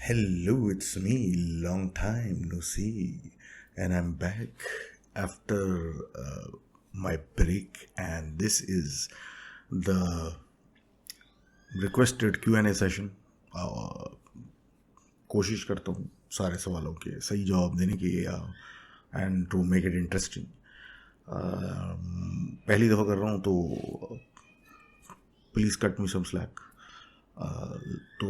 Hello, it's me. Long time no see, and I'm back after my break, and this is the requested Q&A session. कोशिश करता हूँ सारे सवालों के सही जवाब देने की and to make it interesting. पहली दफ़ा कर रहा हूँ तो please cut me some slack. तो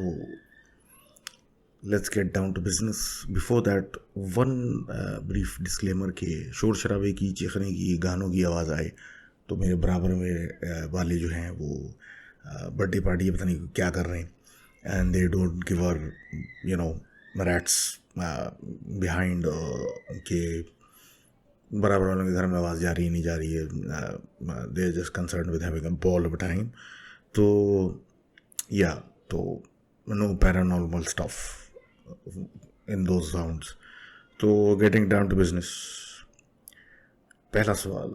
let's get down to business. Before that one brief disclaimer के शोर शराबे की, चीखने की, गानों की आवाज़ आए तो मेरे बराबर में वाले जो हैं वो बर्थडे पार्टी पता नहीं क्या कर रहे हैं, and they don't give uh you know rats behind के बराबर वालों के घर में आवाज़ जा रही है नहीं जा रही है. They are just concern with having a ball of time. तो या तो no paranormal stuff in those sounds. So getting down to business. पहला सवाल,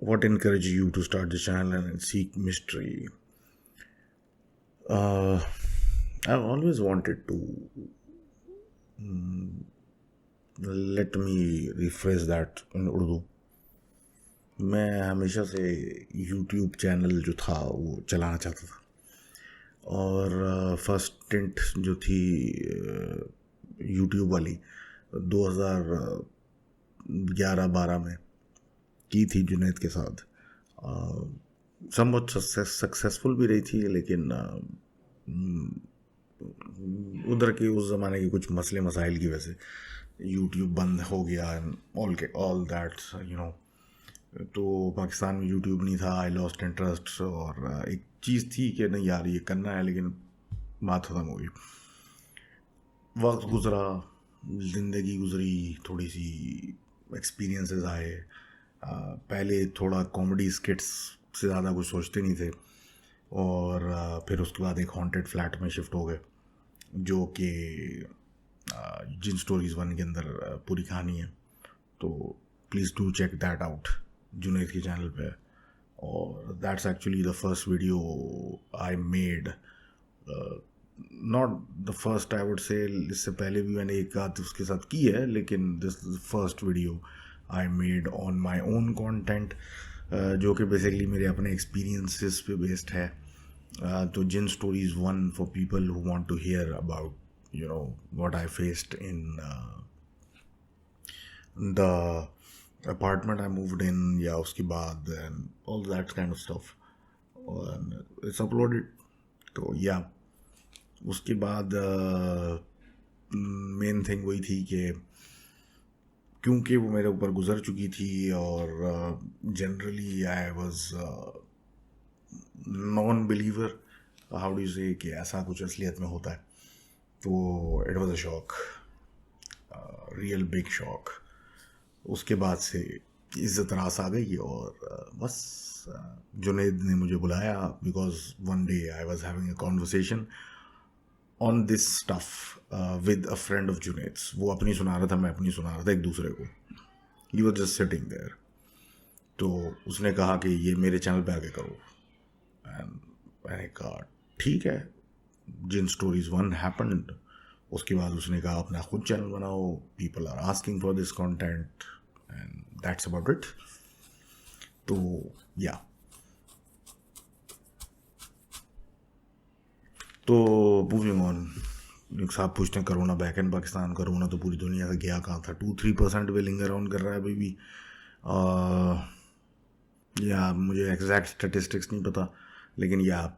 what encouraged you to start the channel and seek mystery? I've always wanted to, let me rephrase that in Urdu. मैं हमेशा से YouTube channel जो था वो चलाना चाहता था, और फर्स्ट स्टिंट जो थी यूट्यूब वाली 2011-12 में की थी जुनैद के साथ. समवट सक्सेसफुल भी रही थी, लेकिन उधर के उस ज़माने के कुछ मसले मसाइल की वजह से यूट्यूब बंद हो गया and all that you know. तो पाकिस्तान में यूट्यूब नहीं था. I lost interest. और एक चीज़ थी कि नहीं यार ये करना है, लेकिन बात ख़त्म हो गई. वक्त गुज़रा, ज़िंदगी गुज़री, थोड़ी सी एक्सपीरियंसेस आए. पहले थोड़ा कॉमेडी स्किट्स से ज़्यादा कुछ सोचते नहीं थे, और फिर उसके बाद एक हॉन्टेड फ्लैट में शिफ्ट हो गए, जो कि जिन स्टोरीज़ 1 के अंदर पूरी कहानी है. तो please do check that out Junaid के चैनल पे. और that's actually the first video I made. Not the first I would say, इससे पहले भी मैंने एक आध उसके साथ की है, लेकिन this is the first video I made on my own content, जो कि बेसिकली मेरे अपने एक्सपीरियंसेस पे बेस्ड है. तो जिन stories 1 for people who want to hear about you know what I faced in the apartment I moved in, या उसके बाद and all that kind of stuff. It's uploaded. तो या उसके बाद मेन थिंग वही थी कि क्योंकि वो मेरे ऊपर गुजर चुकी थी, और generally I was non believer, how do से कि ऐसा कुछ असलियत में होता है. तो it was a shock, real big shock. उसके बाद से इज़्ज़त रास आ गई, और बस जुनैद ने मुझे बुलाया because one day I was having a conversation on this stuff with a friend of Junaid's. वो अपनी सुना रहा था, मैं अपनी सुना रहा था एक दूसरे को. He was just sitting there. तो उसने कहा कि ये मेरे चैनल पे आके करो, एंड मैंने कहा ठीक है. जिन स्टोरीज 1 हैपेंड, उसके बाद उसने कहा अपना खुद चैनल बनाओ, people are asking for this content, and that's about it. तो या तो मूविंग ऑन. साहब पूछते हैं corona back in Pakistan. Corona तो पूरी दुनिया से गया कहाँ था. 2-3% पे लिंगर ऑन कर रहा है अभी भी. या मुझे एग्जैक्ट स्टेटिस्टिक्स नहीं पता, लेकिन या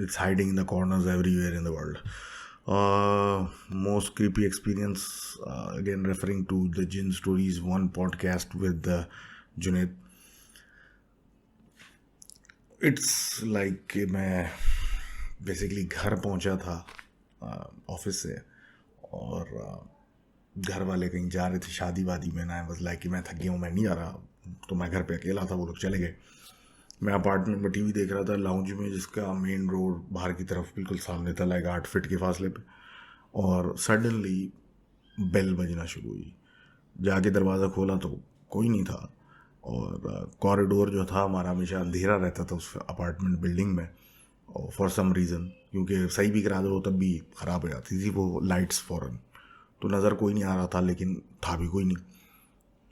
it's hiding in the corners everywhere in the world. Most creepy experience, again referring to the Jinn Stories 1 podcast with Junaid. It's like कि मैं बेसिकली घर पहुंचा था ऑफिस से, और घर वाले कहीं जा रहे थे शादी वादी में. ना बस लाइक कि मैं थक गया हूँ, मैं नहीं आ रहा. तो मैं घर पे अकेला था, वो लोग चले गए. मैं अपार्टमेंट में टीवी देख रहा था लाउंज में, जिसका मेन रोड बाहर की तरफ बिल्कुल सामने था, लाइक 8 फीट के फासले पे. और सडनली बेल बजना शुरू हुई. जाके दरवाज़ा खोला तो कोई नहीं था. और कॉरिडोर जो था हमारा हमेशा अंधेरा रहता था उस अपार्टमेंट बिल्डिंग में. फॉर सम रीज़न, क्योंकि सही भी करा दो तब भी ख़राब हो जाती थी वो लाइट्स फ़ौरन। तो नज़र कोई नहीं आ रहा था, लेकिन था भी कोई नहीं।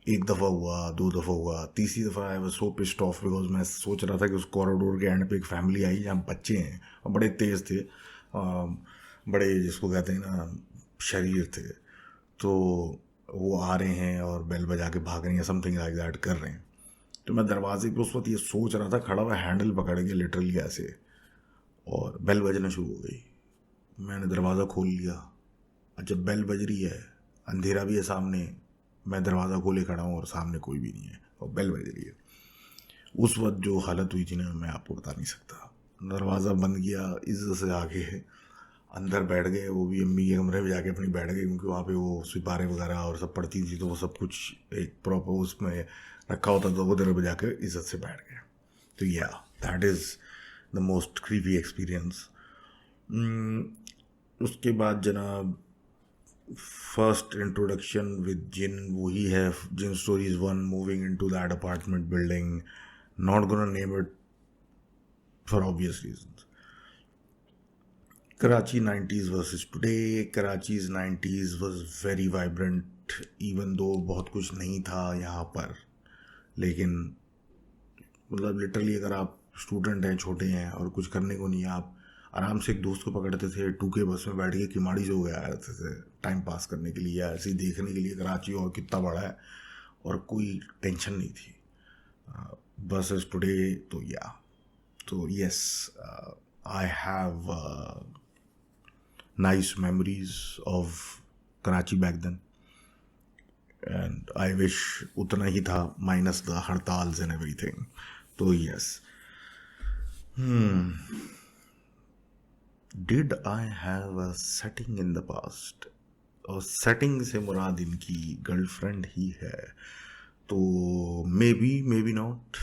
एक दफ़ा हुआ, दो दफ़ा हुआ, तीसरी दफ़ा I was so pissed off because मैं सोच रहा था कि उस कॉरिडोर के एंड पे एक फैमिली आई जहाँ बच्चे हैं और बड़े तेज़ थे, बड़े जिसको कहते हैं ना शरीर थे, तो वो आ रहे हैं और बेल बजा के भाग रहे हैं, समथिंग लाइक दैट कर रहे हैं। तो मैं दरवाजे पे उस वक्त ये सोच रहा था खड़ा हुआ, हैंडल पकड़ के लिटरली ऐसे, और बेल बजना शुरू हो गई। मैंने दरवाज़ा खोल लिया, और जब बेल बज रही है, अंधेरा भी है सामने, मैं दरवाज़ा खोले खड़ा हूँ और सामने कोई भी नहीं है और बेल बज रही है। उस वक्त जो हालत हुई थी ना, मैं आपको बता नहीं सकता। दरवाज़ा बंद किया, इज्जत से आके अंदर बैठ गए, वो भी अम्मी के कमरे में जाके अपनी बैठ गई, क्योंकि वहाँ पे वो सिपारे वगैरह और सब पढ़ती थी, तो वो सब कुछ एक प्रॉपर उसमें रखा होता था, वो दर बजा के इज्जत से बैठ गए। तो या that is the most creepy experience. उसके बाद जनाब फर्स्ट इंट्रोडक्शन विद जिन वही है, जिन stories 1, moving into that apartment building, not gonna name it for obvious reasons. Karachi 90s versus today. Karachi's 90s was very vibrant, even though बहुत कुछ नहीं था यहाँ पर, लेकिन मतलब लिटरली अगर आप स्टूडेंट हैं, छोटे हैं और कुछ करने को नहीं है, आप आराम से एक दोस्त को पकड़ते थे, 2K बस में बैठ के किमाड़ी से हो गया आते थे टाइम पास करने के लिए या ऐसे ही देखने के लिए कराची और कितना बड़ा है, और कोई टेंशन नहीं थी। बस इज टुडे। तो या तो yes, I have nice memories of Karachi back then, and I wish उतना ही था माइनस द हड़ताल्स एंड एवरीथिंग। तो yes, did I have a setting in the past, और सेटिंग से मुराद इनकी गर्लफ्रेंड ही है, तो maybe not,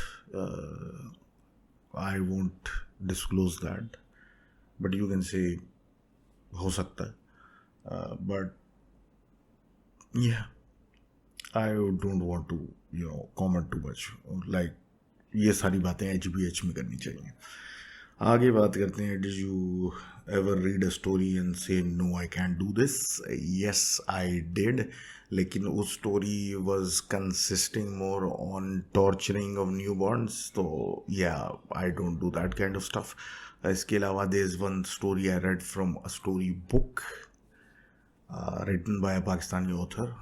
I won't disclose that, but you can say हो सकता है, बट या I don't want to comment too much, like ये सारी बातें HBH में करनी चाहिए। आगे बात करते हैं, did you ever read a story and say no I can do this? Yes I did, लेकिन उस story was consisting more on torturing of newborns, तो या I don't do that kind of stuff. इसके अलावा there is one story I read from a story book written by Pakistani author,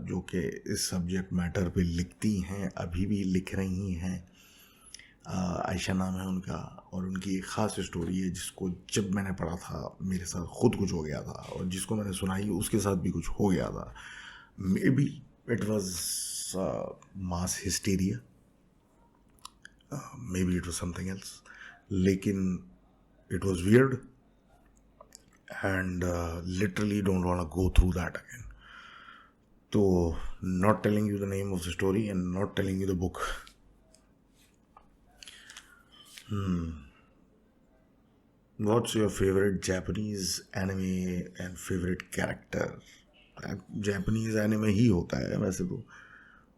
जो कि इस subject matter पे लिखती हैं, अभी भी लिख रही हैं। आयशा नाम है उनका, और उनकी एक ख़ास स्टोरी है जिसको जब मैंने पढ़ा था मेरे साथ खुद कुछ हो गया था, और जिसको मैंने सुनाई उसके साथ भी कुछ हो गया था। Maybe it was mass hysteria, maybe it was something else, लेकिन it was weird and literally don't want to go through that again. So not telling you the name of the story and not telling you the book. What's your favorite Japanese anime and favorite character? Japanese anime ही होता है वैसे तो,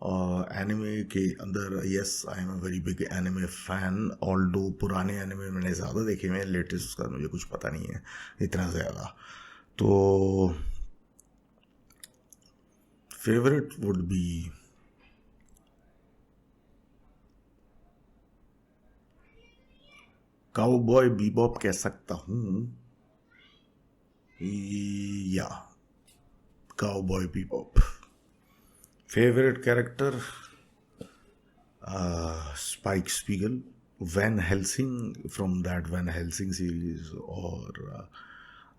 और anime के अंदर yes I am a very big anime fan, although पुराने anime मैंने ज़्यादा देखे हुए हैं, लेटेस्ट उसका मुझे कुछ पता नहीं है इतना ज़्यादा। तो favourite would be Cowboy Bebop कह सकता हूँ, या Cowboy Bebop. Favourite character Spike Spiegel, Van Helsing from that Van Helsing series, और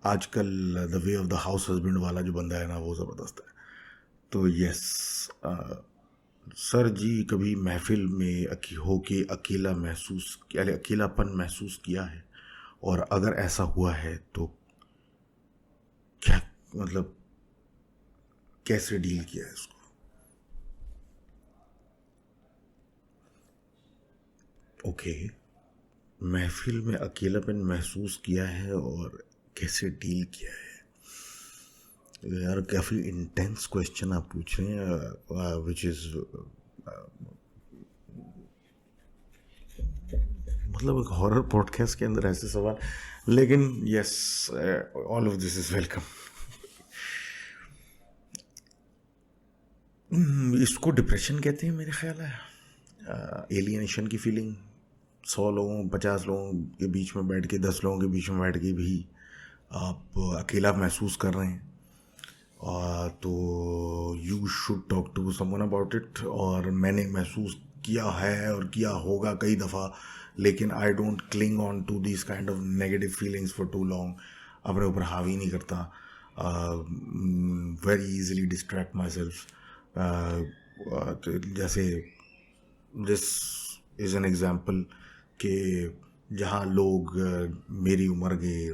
आजकल the way of the house husband वाला जो बंदा है ना, वो ज़बरदस्त है। तो यस सर जी, कभी महफिल में होके अकेलापन महसूस किया है, और अगर ऐसा हुआ है तो क्या मतलब कैसे डील किया है इसको? ओके, महफिल में अकेलापन महसूस किया है और कैसे डील किया है, यार काफ़ी इंटेंस क्वेश्चन आप पूछ रहे हैं, विच इज़ मतलब एक हॉरर पॉडकास्ट के अंदर ऐसे सवाल, लेकिन yes, all of this is welcome. इसको डिप्रेशन कहते हैं मेरे ख्याल है। एलियनेशन की फीलिंग, 100 लोगों 50 लोगों के बीच में बैठ के, 10 लोगों के बीच में बैठ के भी आप अकेला महसूस कर रहे हैं, तो you should talk to someone about it. और मैंने महसूस किया है और किया होगा कई दफ़ा, लेकिन I don't cling on to this kind of negative feelings for too long. अपने ऊपर हावी नहीं करता, very easily distract myself. जैसे दिस इज़ एन एग्जाम्पल कि जहाँ लोग मेरी उम्र के,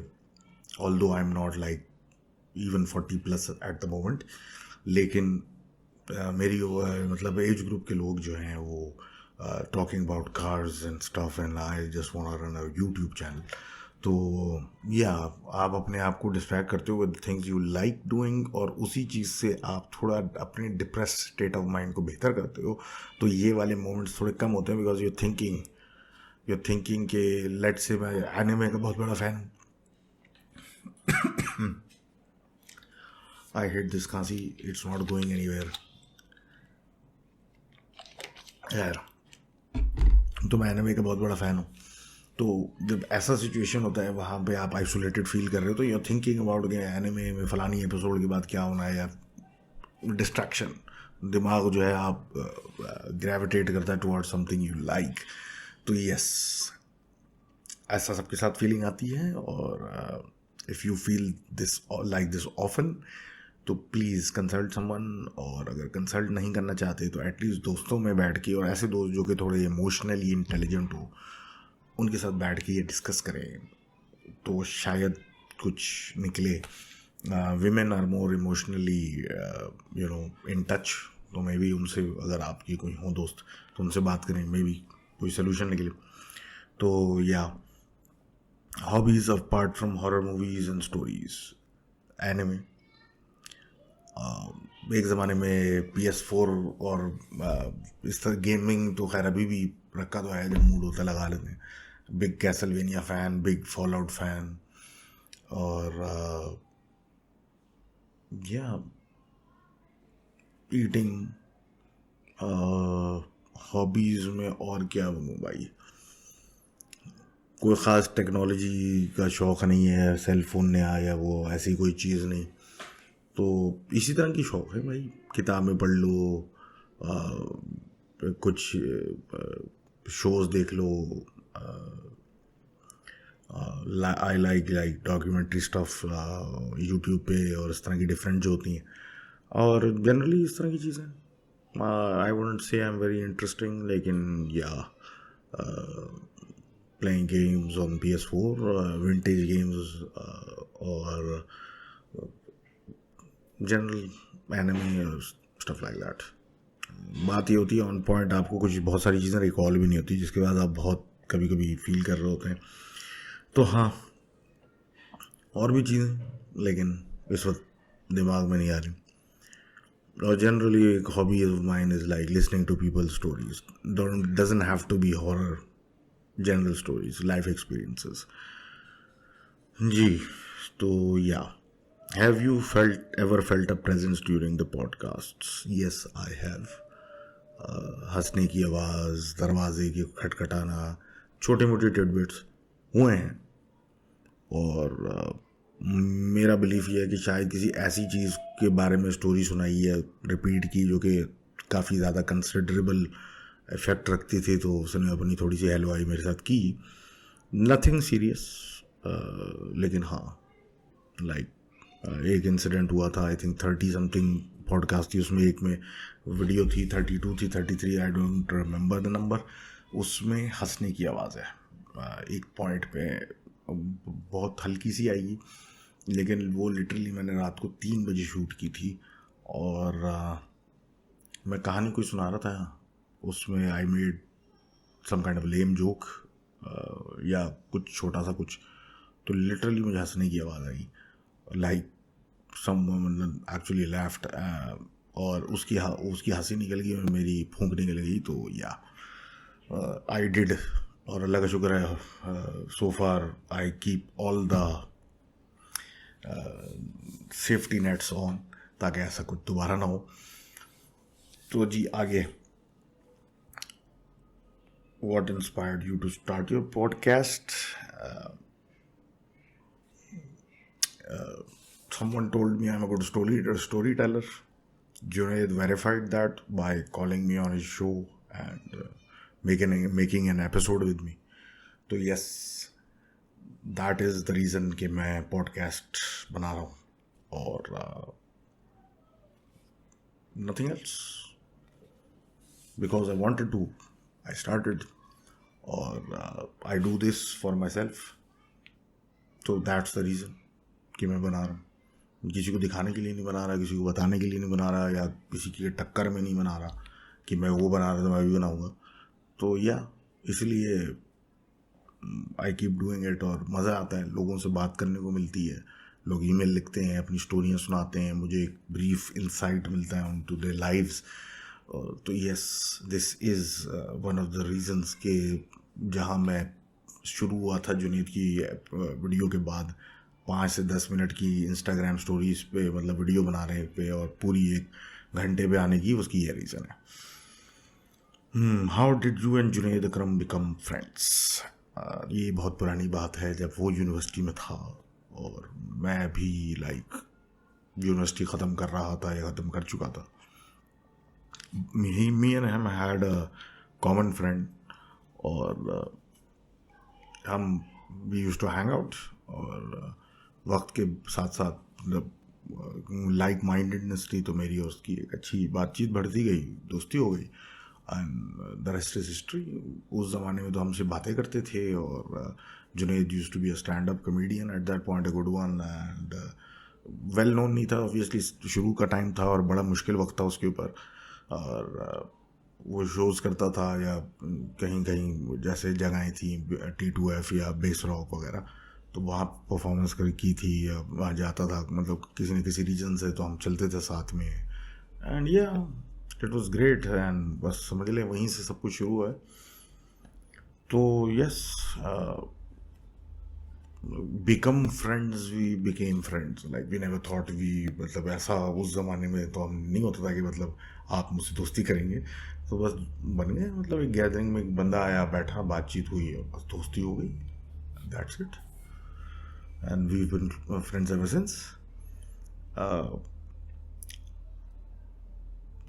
although I am not like even 40+ at the moment, लेकिन मेरी मतलब एज ग्रुप के लोग जो हैं वो talking about cars and stuff, and I just want to run a YouTube channel. तो या आप अपने आप को डिस्ट्रैक्ट करते हो with things you like doing, और उसी चीज़ से आप थोड़ा अपने डिप्रेस स्टेट ऑफ माइंड को बेहतर करते हो, तो ये वाले मोमेंट्स थोड़े कम होते हैं। बिकॉज you're thinking कि लेट से मैं एनिमे का बहुत बड़ा फ़ैन हूँ। आई हेट दिस खांसी, इट्स नॉट गोइंग एनीवेयर यार। तो मैं एनिमे का बहुत बड़ा फ़ैन हूँ, तो जब ऐसा सिचुएशन होता है वहाँ पे आप आइसोलेटेड फील कर रहे हो, तो you're थिंकिंग अबाउट कि एनिमे में फ़लानी एपिसोड के बाद क्या होना है, या डिस्ट्रैक्शन, दिमाग जो है आप ग्रेविटेट करता है टुवर्ड समथिंग यू लाइक। तो यस, ऐसा सबके साथ फीलिंग आती है। और if you feel this like this often, तो प्लीज़ कंसल्ट समवन। और अगर कंसल्ट नहीं करना चाहते तो एटलीस्ट दोस्तों में बैठ के, और ऐसे दोस्त जो कि थोड़े इमोशनली इंटेलिजेंट हो, उनके साथ बैठ के ये डिस्कस करें, तो शायद कुछ निकले। Women are more emotionally in touch, तो मे बी उनसे, अगर आपकी कोई हो दोस्त, तो उनसे बात करें, मे बी कोई सोल्यूशन निकले। तो या hobbies apart from horror movies and stories, anime. एक ज़माने में PS4 और इस तरह गेमिंग तो खैर अभी भी रखा तो है, जब मूड होता लगा लेते हैं। Big Castlevania fan, big fall out fan. और या ईटिंग, हॉबीज़ में और क्या बनूँ भाई, कोई ख़ास टेक्नोलॉजी का शौक़ नहीं है, सेल फोन नया या वो ऐसी कोई चीज़ नहीं। तो इसी तरह की शौक़ है भाई, किताबें पढ़ लो, कुछ शोज़ देख लो। I like documentary stuff YouTube पे, और इस तरह की डिफरेंट जो होती हैं, और जनरली इस तरह की चीज़ें। I wouldn't say I am very interesting, लेकिन या playing games on PS4, vintage games, और जनरल एनिमे और स्टफ लाइक दैट। बात ये होती है ऑन पॉइंट, आपको कुछ बहुत सारी चीज़ें रिकॉल भी नहीं होती, जिसके बाद आप बहुत कभी कभी फील कर रहे होते हैं। तो हाँ, और भी चीज़ें, लेकिन इस वक्त दिमाग में नहीं आ रही। और जनरली एक hobby of mine is like listening to people stories, doesn't have to be horror, general stories, life experiences. जी, तो या have you ever felt a presence during the podcasts? Yes, I have. हंसने की आवाज़, दरवाजे की खटखटाना, छोटे मोटे टिडबिट्स हुए हैं। और मेरा बिलीफ ये है कि शायद किसी ऐसी चीज़ के बारे में स्टोरी सुनाई है रिपीट की, जो कि काफ़ी ज़्यादा कंसिडरेबल इफ़ेक्ट रखती थी, तो उसने अपनी थोड़ी सी हलवाई मेरे साथ की। नथिंग सीरियस, लेकिन हाँ, लाइक एक इंसिडेंट हुआ था, आई थिंक 30 समथिंग पॉडकास्ट थी, उसमें एक में वीडियो थी 32 थी 33, I don't remember the number. उसमें हंसने की आवाज़ है एक पॉइंट पे, बहुत हल्की सी आएगी, लेकिन वो लिटरली मैंने रात को 3 बजे शूट की थी। और मैं कहानी कोई सुना रहा था, उसमें I made some kind of lame joke, या कुछ छोटा सा कुछ, तो लिटरली मुझे हंसने की आवाज़ आई, लाइक समवन एक्चुअली लेफ्ट, और उसकी हंसी निकल गई और मेरी फूंक निकल गई। तो या आई डिड और अल्लाह का शुक्र है so far I keep all the safety nets on, ताकि ऐसा कुछ दोबारा ना हो। तो जी आगे, what inspired you to start your podcast? Someone told me I'm a good storyteller. Junaid verified that by calling me on his show and making an episode with me. तो yes, that is the reason कि मैं podcast बना रहा हूँ, और nothing else. Because I wanted to, I started, और I do this for myself. तो that's the reason कि मैं बना रहा हूँ। किसी को दिखाने के लिए नहीं बना रहा, किसी को बताने के लिए नहीं बना रहा, या किसी की टक्कर में नहीं बना रहा कि मैं वो बना रहा तो मैं भी बनाऊँगा। तो या इसलिए आई कीप डूइंग इट, और मज़ा आता है, लोगों से बात करने को मिलती है, लोग ईमेल लिखते हैं, अपनी स्टोरियाँ सुनाते हैं, मुझे एक ब्रीफ इंसाइट मिलता है टू देयर लाइव्स। तो yes, this is one of the reasons के जहाँ मैं शुरू हुआ था जुनैद की वीडियो के बाद 5 से 10 मिनट की इंस्टाग्राम स्टोरीज पे, मतलब वीडियो बनाने पे, और पूरी 1 घंटे पे आने की, उसकी ये रीज़न है। How did you and Junaid Akram become friends? ये बहुत पुरानी बात है, जब वो यूनिवर्सिटी में था और मैं भी यूनिवर्सिटी ख़त्म कर रहा था या ख़त्म कर चुका था। Me and him had a common friend, और हम we use to hang out, और वक्त के साथ साथ मतलब लाइक माइंडेडनेस थी, तो मेरी और उसकी एक अच्छी बातचीत बढ़ती गई, दोस्ती हो गई, and the rest is history. उस ज़माने में तो हमसे बातें करते थे, और Junaid use to be a stand up comedian at that point, a good one, and well known नहीं था ऑब्वियसली, शुरू का टाइम था और बड़ा मुश्किल वक्त था उसके ऊपर। और वो शोज़ करता था, या कहीं कहीं जैसे जगहें थी T2F या बेस रॉक वगैरह, तो वहाँ परफॉर्मेंस की थी, या वहाँ जाता था, मतलब किसी न किसी रीजन से, तो हम चलते थे साथ में, एंड या इट वाज ग्रेट, एंड बस समझ लें वहीं से सब कुछ शुरू है। तो yes, become friends, we became friends, we never thought we, मतलब ऐसा उस ज़माने में तो हम नहीं होता था कि मतलब आप मुझसे दोस्ती करेंगे, तो बस बन गए, मतलब एक गैदरिंग में एक बंदा आया, बैठा, बातचीत हुई है, बस दोस्ती हो गई, that's it, and we been friends ever since.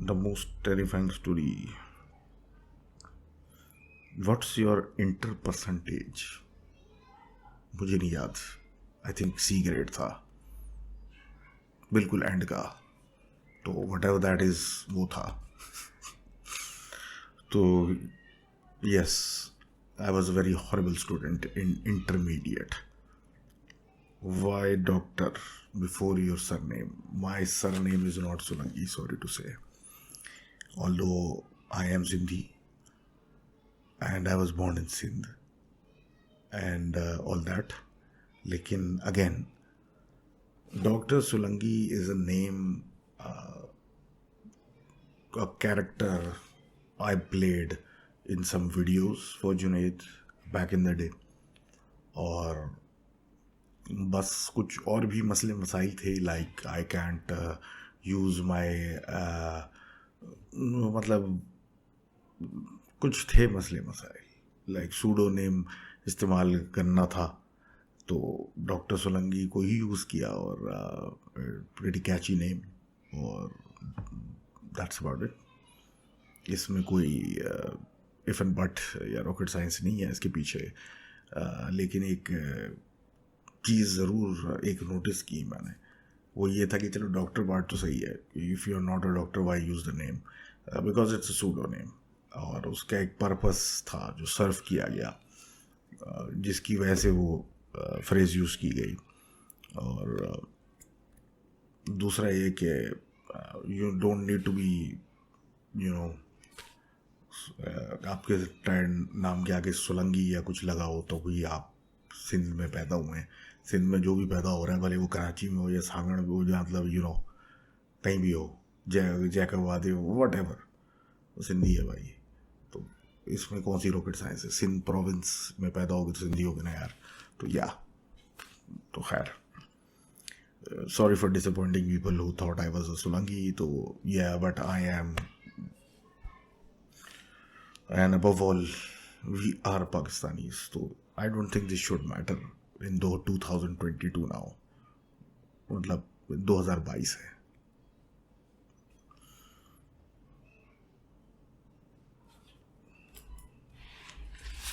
The most terrifying story, what's your inter percentage? मुझे नहीं याद, आई थिंक C ग्रेड था, बिल्कुल एंड का, तो वट एवर दैट इज़ वो था। तो yes, I was a very horrible student in intermediate. Why doctor before your surname? My surname is not Solanki, sorry to say, although I am Sindhi and I was born in Sindh and all that. Lekin again, Dr. Solangi is a name, a character I played in some videos for Junaid back in the day. और बस कुछ और भी मसले मसाइल थे, like I can't use my, मतलब कुछ थे मसले मसाइल, लाइक सूडो नेम इस्तेमाल करना था, तो डॉक्टर सोलंगी को ही यूज़ किया, और प्रीटी कैची नेम, और दैट्स अबाउट इट। इसमें कोई इफ एंड बट या रॉकेट साइंस नहीं है इसके पीछे, लेकिन एक चीज़ ज़रूर एक नोटिस की मैंने, वो ये था कि चलो डॉक्टर पार्ट तो सही है, if you are not a doctor why use the name, because it's a pseudo name, और उसका एक पर्पस था जो सर्व किया गया, जिसकी वजह से वो फ्रेज़ यूज़ की गई। और दूसरा ये कि you don't need to be, you know, आपके नाम के आगे सोलंगी या कुछ लगा हो तो भी आप सिंध में पैदा हुए हैं। सिंध में जो भी पैदा हो रहा है, भले वो कराची में हो या सांगड़ में हो, या मतलब कहीं भी हो, जैकबाद हो, वट एवर, वो सिंधी है भाई। तो इसमें कौन सी रॉकेट साइंस है, सिंध प्रोविंस में पैदा होगी तो सिंधी होगी ना यार। तो या, तो खैर, sorry for disappointing people who thought I was a Solangi. So yeah, but I am, and above all, we are Pakistanis. So I don't think this should matter in 2022 now. मतलब 2022 है।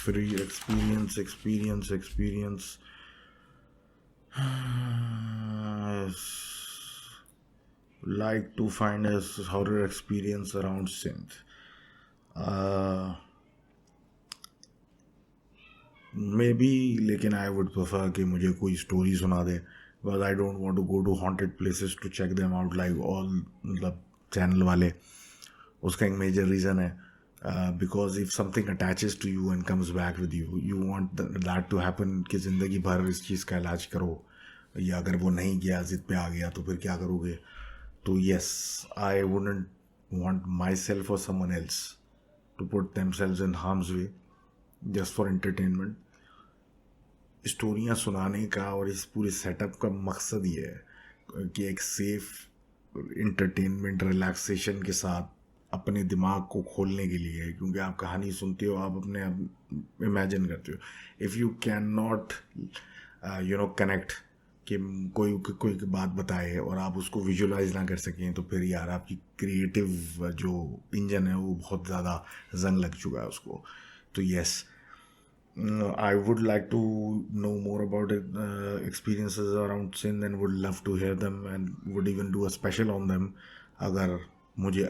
Free experience. Like to find a horror experience around synth. Maybe, लेकिन I would prefer कि मुझे कोई story सुना दे, because I don't want to go to haunted places to check them out like all मतलब channel वाले। उसका एक मेजर रीज़न है, because if something attaches to you and comes back with you, you want that to happen कि ज़िंदगी भर इस चीज़ का इलाज करो, या अगर वो नहीं गया, ज़िद पे आ गया, तो फिर क्या करोगे। तो yes, I wouldn't want myself और someone else to put themselves in harm's way just for entertainment. स्टोरियाँ सुनाने का और इस पूरे सेटअप का मकसद ये है कि एक सेफ इंटरटेनमेंट रिलैक्सेशन के साथ अपने दिमाग को खोलने के लिए है, क्योंकि आप कहानी सुनते हो, आप अपने आप इमेजिन करते हो। If you can not connect कि कोई बात बताए और आप उसको विजुलाइज ना कर सकें, तो फिर यार आपकी क्रिएटिव जो इंजन है वो बहुत ज़्यादा जंग लग चुका है उसको। तो yes, I would like to know more about it, experiences around sin, and would love to hear them and would even do a special on them अगर मुझे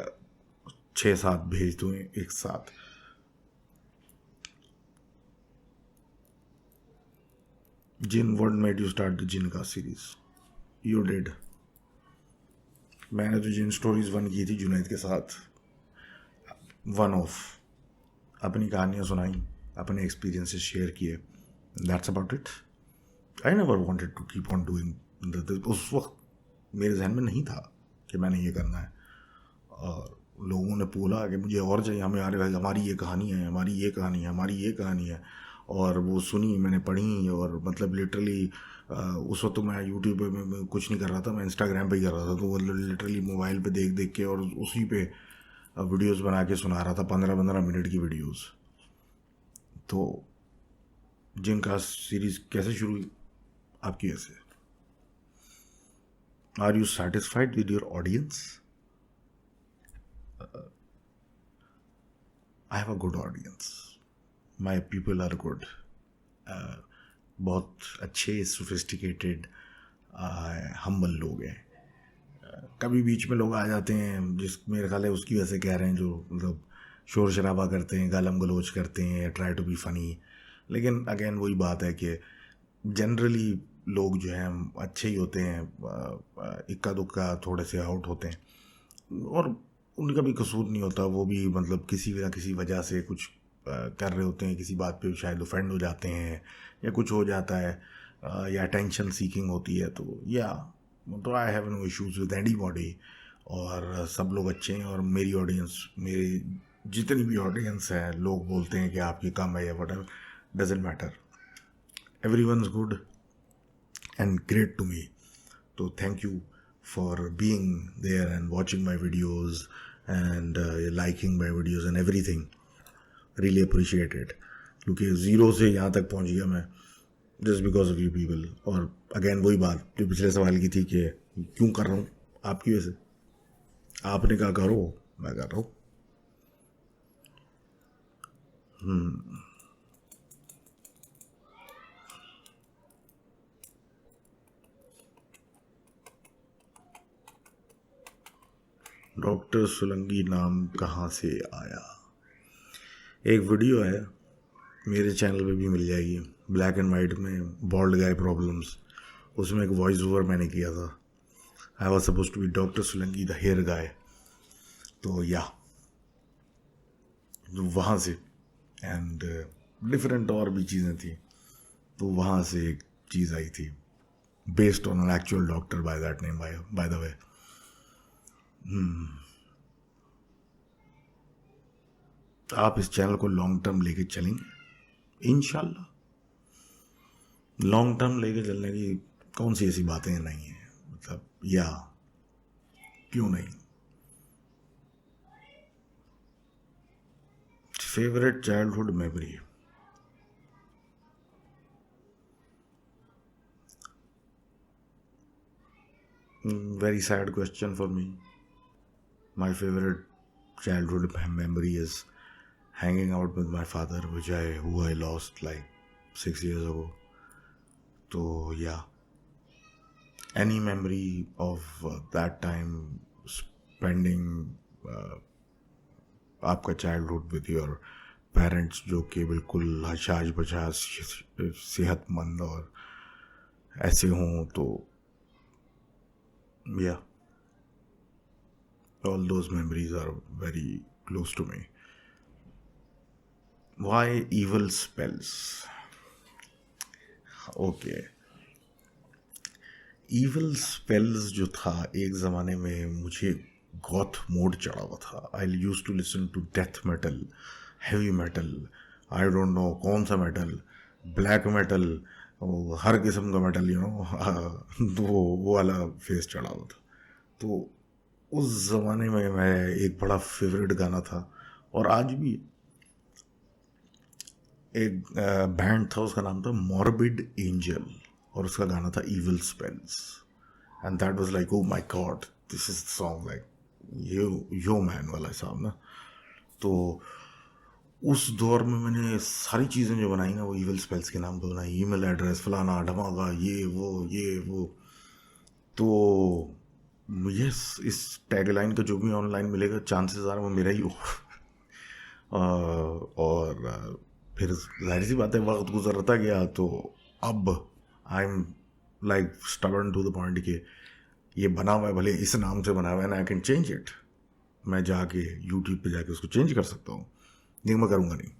6-7 भेज दूँ एक साथ। जिन, what made you start the जिन का series? You did. मैंने तो जिन stories 1 की थी जुनैद के साथ, 1 ऑफ अपनी कहानियाँ सुनाई, अपने एक्सपीरियंसेस शेयर किए, that's about it. I never wanted to keep on doing. उस वक्त मेरे जहन में नहीं था कि मैंने ये करना है, और लोगों ने बोला कि मुझे और चाहिए, हमारी ये कहानी है, हमारी ये कहानी है, हमारी ये कहानी है, और वो सुनी, मैंने पढ़ी, और मतलब लिटरली उस वक्त तो मैं यूट्यूब पे कुछ नहीं कर रहा था, मैं इंस्टाग्राम पे ही कर रहा था, तो वो लिटरली मोबाइल पे देख देख के और उसी पे वीडियोस बना के सुना रहा था, 15-15 मिनट की वीडियोस। तो जिनका सीरीज कैसे शुरू हुई आपकी? ऐसे, are you satisfied with your audience? I have a good audience, my people are good, बहुत अच्छे, सोफिस्टिकेटेड, हम्बल लोग हैं। कभी बीच में लोग आ जाते हैं जिस मेरे ख्याल है उसकी वजह से कह रहे हैं, जो मतलब शोर शराबा करते हैं, गालम गलोच करते हैं, ट्राई टू बी फ़नी। लेकिन अगेन वही बात है कि जनरली लोग जो हैं अच्छे ही होते हैं, इक्का दुक्का थोड़े से आउट होते हैं, और उनका भी कसूर नहीं होता, वो भी मतलब किसी ना किसी वजह से कुछ कर रहे होते हैं, किसी बात पे शायद ऑफेंड हो जाते हैं, या कुछ हो जाता है, या टेंशन सीकिंग होती है। तो I have no issues with anybody, और सब लोग अच्छे हैं। और मेरी ऑडियंस, मेरी जितनी भी ऑडियंस है, लोग बोलते हैं कि आपकी कम है या whatever, doesn't matter, everyone is good and great to me. तो thank you for being there and watching my videos and liking my videos and everything, really appreciate it, क्योंकि ज़ीरो से यहाँ तक पहुँच गया मैं just because of you people. और again वही बात जो पिछले सवाल की थी कि क्यों कर रहा हूँ, आपकी वजह से। आपने कहा करो, मैं कर रहा हूँ। डॉक्टर सोलंगी नाम कहाँ से आया? एक वीडियो है मेरे चैनल पे भी मिल जाएगी, ब्लैक एंड वाइट में, बॉल्ड गाय प्रॉब्लम्स। उसमें एक वॉइस ओवर मैंने किया था, I was suppose to be doctor Solangi the hair guy. तो या, तो वहाँ से, एंड डिफरेंट और भी चीज़ें थी, तो वहाँ से एक चीज़ आई थी, based on an actual doctor by that name, by the way. आप इस चैनल को लॉन्ग टर्म लेके चलेंगे इंशाल्लाह। लॉन्ग टर्म लेके चलने की कौन सी ऐसी बातें नहीं है, मतलब या क्यों नहीं। Favourite childhood memory, very sad question for me. My favorite childhood memory is hanging out with my father, who I lost like 6 years ago. So yeah, any memory of that time spending आपका childhood with your parents, जो कि बिल्कुल हशाश बशाश सेहतमंद और ऐसे हों, तो yeah, all those memories are very close to me. Why evil spells? Okay. Evil spells जो था, एक ज़माने में मुझे गॉथ मोड चढ़ा हुआ था. I used to listen to death metal, heavy metal, I don't know कौन सा metal, black metal, हर किस्म का मेटल, तो वो वाला फेस चढ़ा हुआ था. तो उस ज़माने में मैं एक बड़ा फेवरेट गाना था, और आज भी एक बैंड था, उसका नाम था मॉर्बिड एंजल, और उसका गाना था evil spells. And that was like, oh my God, this is song like yo man वाला हिसाब ना. तो उस दौर में मैंने सारी चीज़ें जो बनाई ना, वो इविल स्पेल्स के नाम पे बनाई. ईमेल एड्रेस, फलाना ढमाका, ये वो. तो यस, इस टैगलाइन का जो भी ऑनलाइन मिलेगा, चांसेस आर वो मेरा ही हो. और फिर जाहिर सी बात है, वक्त गुजरता गया, तो अब I am like stubborn to the point कि ये बना हुआ है, भले इस नाम से बना हुआ है, and I can change it. मैं जाके यूट्यूब पे जाके उसको चेंज कर सकता हूँ, लेकिन मैं करूँगा नहीं,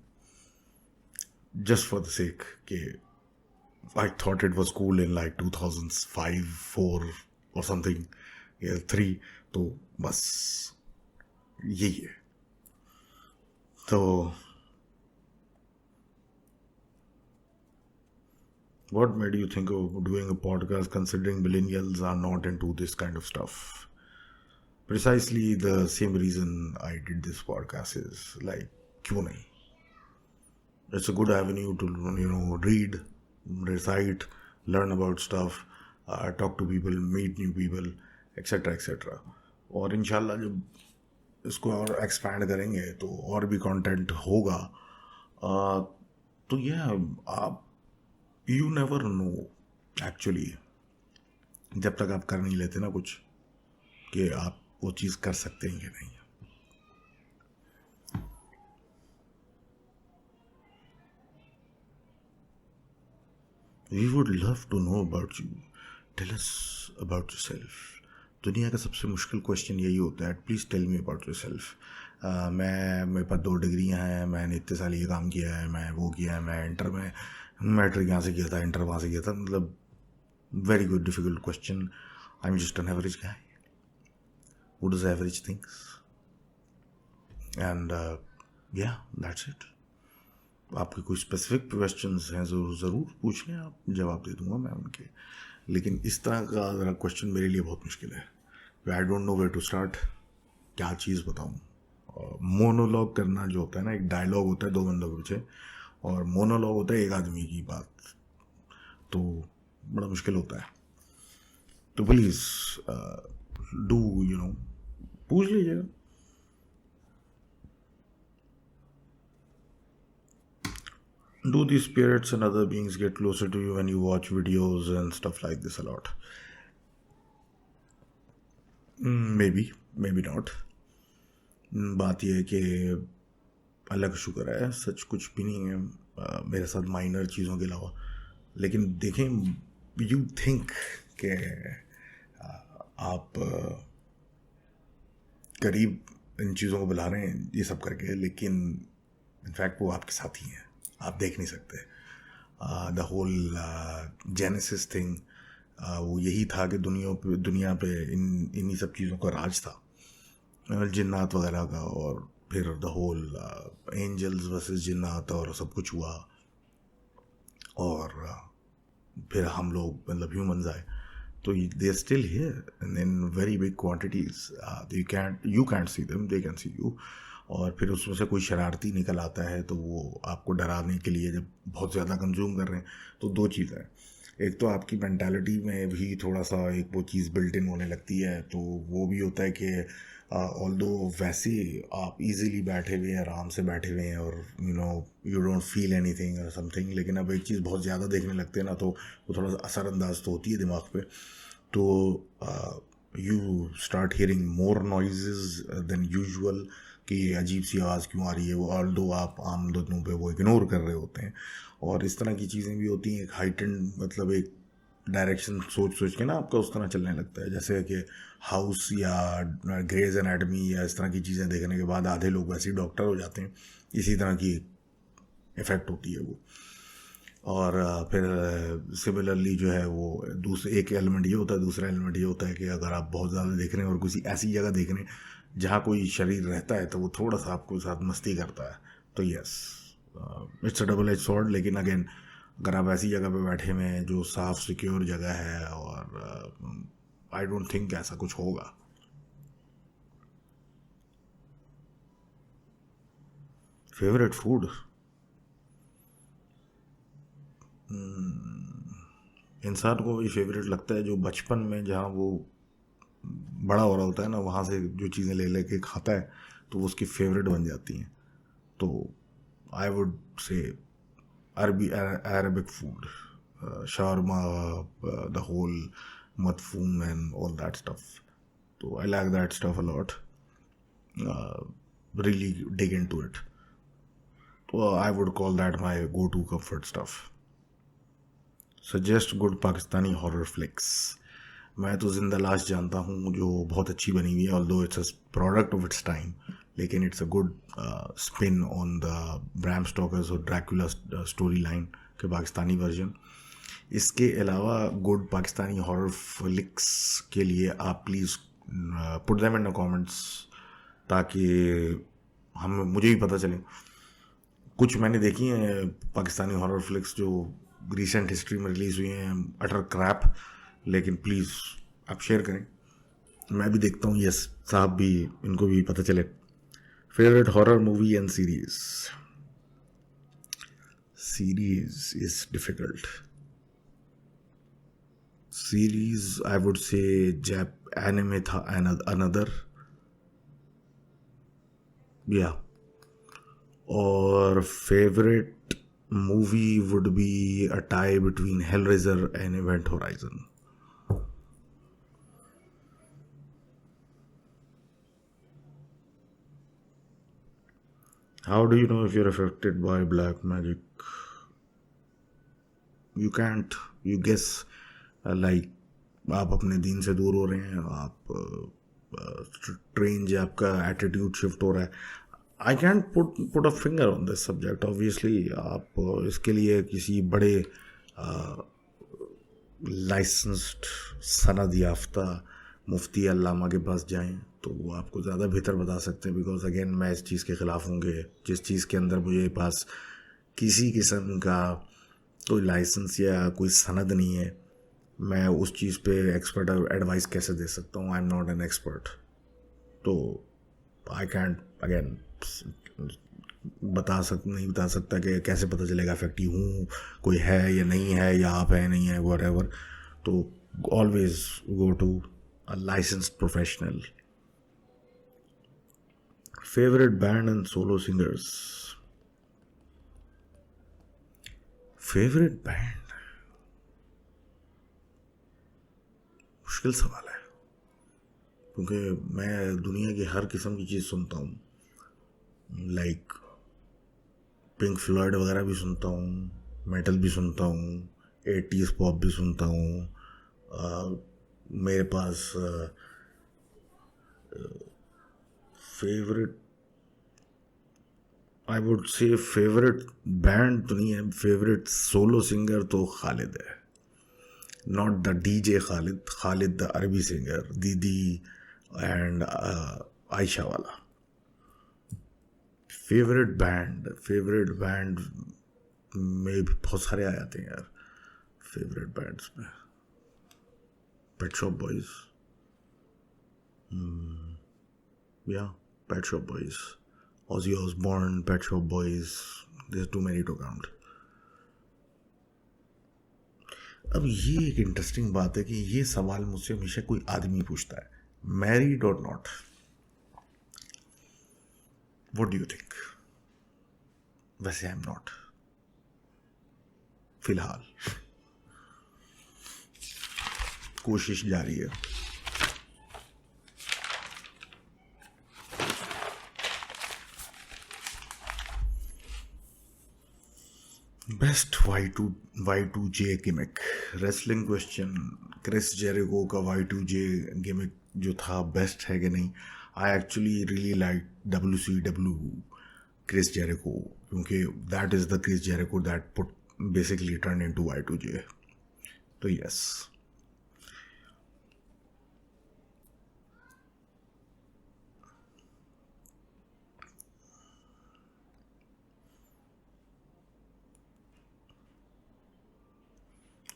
जस्ट फॉर द सेक कि I thought it was cool in like 2005, 4 और समथिंग, 3. तो बस यही है. तो what made you think of doing a podcast considering millennials are not into this kind of stuff? Precisely the same reason I did this podcast is like, क्यों नहीं? It's a good avenue to, read, recite, learn about stuff, talk to people, meet new people, etc. etc. और इंशाल्लाह जब इसको और expand करेंगे तो और भी कंटेंट होगा. तो आप यू नेवर नो एक्चुअली, जब तक आप कर नहीं लेते ना कुछ, कि आप वो चीज़ कर सकते हैं या नहीं. We would love to know about you, tell us about yourself. दुनिया का सबसे मुश्किल क्वेश्चन यही होता है, please tell me about yourself. मेरे पास 2 डिग्रियाँ हैं, मैंने इतने साल ये काम किया है, मैं वो किया है, मैं इंटर में मैट्रिक यहाँ से किया था, इंटर वहाँ से किया था. मतलब very good difficult question. I am just an average guy who does average things, and या दैट्स इट. आपके कोई स्पेसिफिक क्वेश्चंस हैं ज़रूर पूछ लें, आप जवाब दे दूंगा मैं उनके. लेकिन इस तरह का ज़रा क्वेश्चन मेरे लिए बहुत मुश्किल है. I don't know where to start, क्या चीज़ बताऊँ. मोनोलॉग करना जो होता है ना, एक डायलॉग होता है 2 बंदों के पीछे, और मोनोलॉग होता है 1 आदमी की बात, तो बड़ा मुश्किल होता है. तो प्लीज़ डू पूछ लीजिएगा. Do these spirits and other beings get closer to you when you watch videos and stuff like this a lot? Maybe, maybe not. बात यह है कि अल्लाह का शुक्र है, सच कुछ भी नहीं है मेरे साथ माइनर चीज़ों के अलावा. लेकिन देखें, यू थिंक कि आप करीब इन चीज़ों को बुला रहे हैं ये सब करके, लेकिन इनफैक्ट वो आपके साथ ही हैं, आप देख नहीं सकते. द होल जेनेसिस थिंग वो यही था कि दुनिया पे इन्हीं सब चीज़ों का राज था, जिन्नात वगैरह का, और फिर द होल एंजल्स वर्सेस जिन्नात और सब कुछ हुआ, और फिर हम लोग मतलब ह्यूमंस आए, तो they still here in very big quantities, you can't see them, they can see you. और फिर उसमें से कोई शरारती निकल आता है तो वो आपको डराने के लिए, जब बहुत ज़्यादा कंज्यूम कर रहे हैं, तो दो चीज़ें हैं। एक तो आपकी मेंटालिटी में भी थोड़ा सा एक वो चीज़ बिल्ट इन होने लगती है, तो वो भी होता है कि ऑल्दो वैसे आप इजीली बैठे हुए हैं, आराम से बैठे हुए हैं, और यू डोंट फील एनीथिंग और समथिंग, लेकिन अब एक चीज़ बहुत ज़्यादा देखने लगते हैं ना, तो वो थोड़ा सा असरअंदाज तो होती है दिमाग पे, तो you start hearing more noises than usual, कि अजीब सी आवाज़ क्यों आ रही है, वो ऑल्दो आप आम लोगों पे वो इग्नोर कर रहे होते हैं। और इस तरह की चीज़ें भी होती हैं, एक हाइटेंड मतलब एक डायरेक्शन सोच सोच के ना आपका उस तरह चलने लगता है, जैसे कि हाउस या ग्रेज एनाटमी या इस तरह की चीज़ें देखने के बाद आधे लोग वैसे ही डॉक्टर हो जाते हैं, इसी तरह की इफ़ेक्ट होती है वो। और फिर सिमिलरली जो है वो दूसरे एक एलिमेंट ये होता है, दूसरा एलिमेंट ये होता है कि अगर आप बहुत ज़्यादा देख रहे हैं और किसी ऐसी जगह देख रहे हैं जहाँ कोई शरीर रहता है, तो वो थोड़ा सा आपको साथ मस्ती करता है। तो yes, it's a double edge sword. लेकिन अगेन, अगर आप ऐसी जगह पे बैठे हुए हैं जो साफ सिक्योर जगह है, और आई डोंट थिंक ऐसा कुछ होगा। फेवरेट फूड, इंसान को ये फेवरेट लगता है जो बचपन में जहाँ वो बड़ा हो रहा होता है ना, वहाँ से जो चीज़ें ले लेके खाता है तो वो उसकी फेवरेट बन जाती हैं। तो आई वुड से अरबी Arabic food, shawarma, the whole matfoom and all that stuff. So I like that stuff a lot. Really dig into it. So I would call that my go-to comfort stuff. Suggest good Pakistani horror flicks. मैं तो जिंदा लाश जानता हूँ जो बहुत अच्छी बनी हुई है, although it's a product of its time, लेकिन it's a good spin on the Bram Stoker's और ड्रैकुला स्टोरी लाइन के पाकिस्तानी वर्जन। इसके अलावा गुड पाकिस्तानी हॉरर फ्लिक्स के लिए आप please put them in the comments, ताकि मुझे भी पता चले। कुछ मैंने देखी हैं पाकिस्तानी हॉरर फ्लिक्स जो रिसेंट हिस्ट्री में रिलीज़ हुई हैं, अटर क्रैप, लेकिन प्लीज़ आप शेयर करें, मैं भी देखता हूँ, यस साहब भी, इनको भी पता चले। Favourite horror movie and series is difficult. Series I would say anime था अनदर, या, और favourite movie would be a tie between Hellraiser and Event Horizon. How do you know if you're affected by black magic? You can't, you guess, like आप अपने दीन से दूर हो रहे हैं, आप ट्रेंज, आपका एटीट्यूड शिफ्ट हो रहा है। I can't put a finger on this subject obviously. आप इसके लिए किसी बड़े लाइसेंस्ड सनद याफ्ता मुफ्ती अल्लामा के पास जाएं तो वो आपको ज़्यादा बेहतर बता सकते हैं, बिकॉज अगेन मैं इस चीज़ के ख़िलाफ़ होंगे जिस चीज़ के अंदर मुझे पास किसी किस्म का कोई लाइसेंस या कोई सनद नहीं है, मैं उस चीज़ पे एक्सपर्ट एडवाइस कैसे दे सकता हूँ? आई एम नॉट एन एक्सपर्ट, तो आई कैंट अगेन नहीं बता सकता कि कैसे पता चलेगा इफेक्टिव हूँ, कोई है या नहीं है, या आप है नहीं है, व्हाटएवर। तो always go to a licensed professional. Favourite band and solo singers. Favourite band, मुश्किल सवाल है, क्योंकि मैं दुनिया की हर किस्म की चीज़ सुनता हूँ, लाइक पिंक फ्लॉयड वगैरह भी सुनता हूँ, मेटल भी सुनता हूँ, 80s पॉप भी सुनता हूँ। मेरे पास favourite, I would say favourite band तो नहीं है, फेवरेट सोलो सिंगर तो खालिद है, not the DJ Khalid the अरबी सिंगर, दीदी एंड आयशा वाला। फेवरेट बैंड में भी बहुत सारे आ जाते हैं यार फेवरेट बैंड्स में. पेट शॉप बॉयज, या pet shop boys, Ozzy Osbourne, pet shop boys, there too many to count. अब ये एक इंटरेस्टिंग बात है कि ये सवाल मुझसे हमेशा कोई आदमी पूछता है, मैरिड और not, what do you think. वैसे आई एम नॉट फिलहाल, कोशिश जारी है. Best Y2J gimmick, wrestling question. Chris Jericho का Y2J गिमिक जो था बेस्ट है कि नहीं. I actually really like WCW Chris Jericho, क्योंकि that is the Chris Jericho that put basically turn into Y2J. तो yes.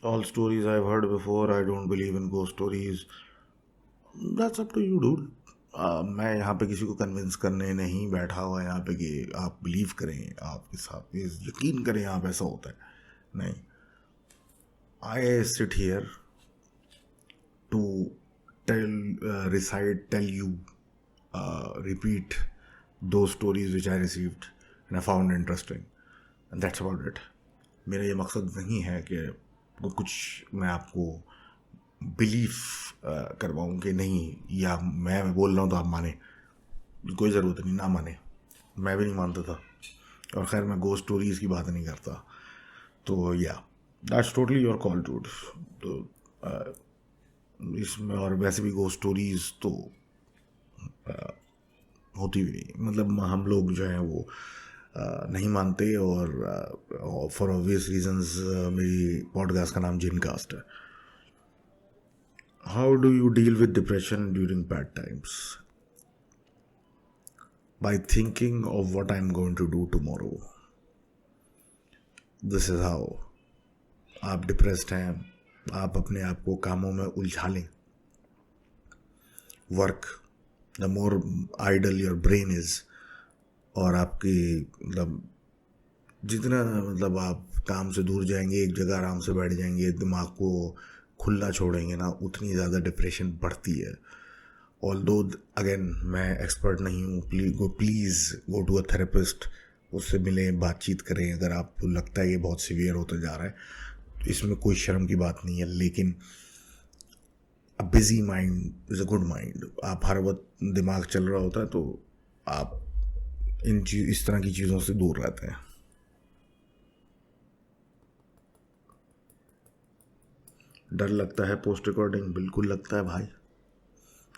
All stories I've heard before. I don't believe in ghost stories. That's up to you, dude. मैं यहाँ पे किसी को convince करने नहीं बैठा हुआ यहाँ पे कि आप बिलीव करें, आपके साथ यकीन करें आप ऐसा होता है. नहीं. I sit here to tell you, repeat those stories which I received and I found interesting, and that's about it. मेरा ये मकसद नहीं है कि कुछ मैं आपको बिलीफ करवाऊँ कि नहीं, या मैं बोल रहा हूँ तो आप माने. कोई ज़रूरत नहीं, ना माने. मैं भी नहीं मानता था, और खैर मैं गोस्ट स्टोरीज़ की बात नहीं करता. तो या that's totally your call dude. तो इसमें और वैसे भी गोस्ट स्टोरीज़ तो होती भी नहीं. मतलब हम लोग जो हैं वो नहीं मानते, और फॉर ऑब्वियस रीजंस मेरी पॉडकास्ट का नाम जिन कास्ट है. How do you deal with depression during bad times. By thinking of what I am going to do tomorrow. This is how. आप डिप्रेस्ड हैं, आप अपने आप को कामों में उलझा लें. Work, the more idle your brain is, और आपकी मतलब जितना मतलब आप काम से दूर जाएंगे, एक जगह आराम से बैठ जाएंगे, दिमाग को खुला छोड़ेंगे ना, उतनी ज़्यादा डिप्रेशन बढ़ती है. ऑल्दो अगेन मैं एक्सपर्ट नहीं हूँ. Please go to a therapist, उससे मिलें, बातचीत करें. अगर आपको लगता है ये बहुत सीवियर होता जा रहा है तो इसमें कोई शर्म की बात नहीं है. लेकिन a busy mind is a good mind. आप हर वक्त दिमाग चल रहा होता है तो आप इस तरह की चीज़ों से दूर रहते हैं. डर लगता है पोस्ट रिकॉर्डिंग, बिल्कुल लगता है भाई.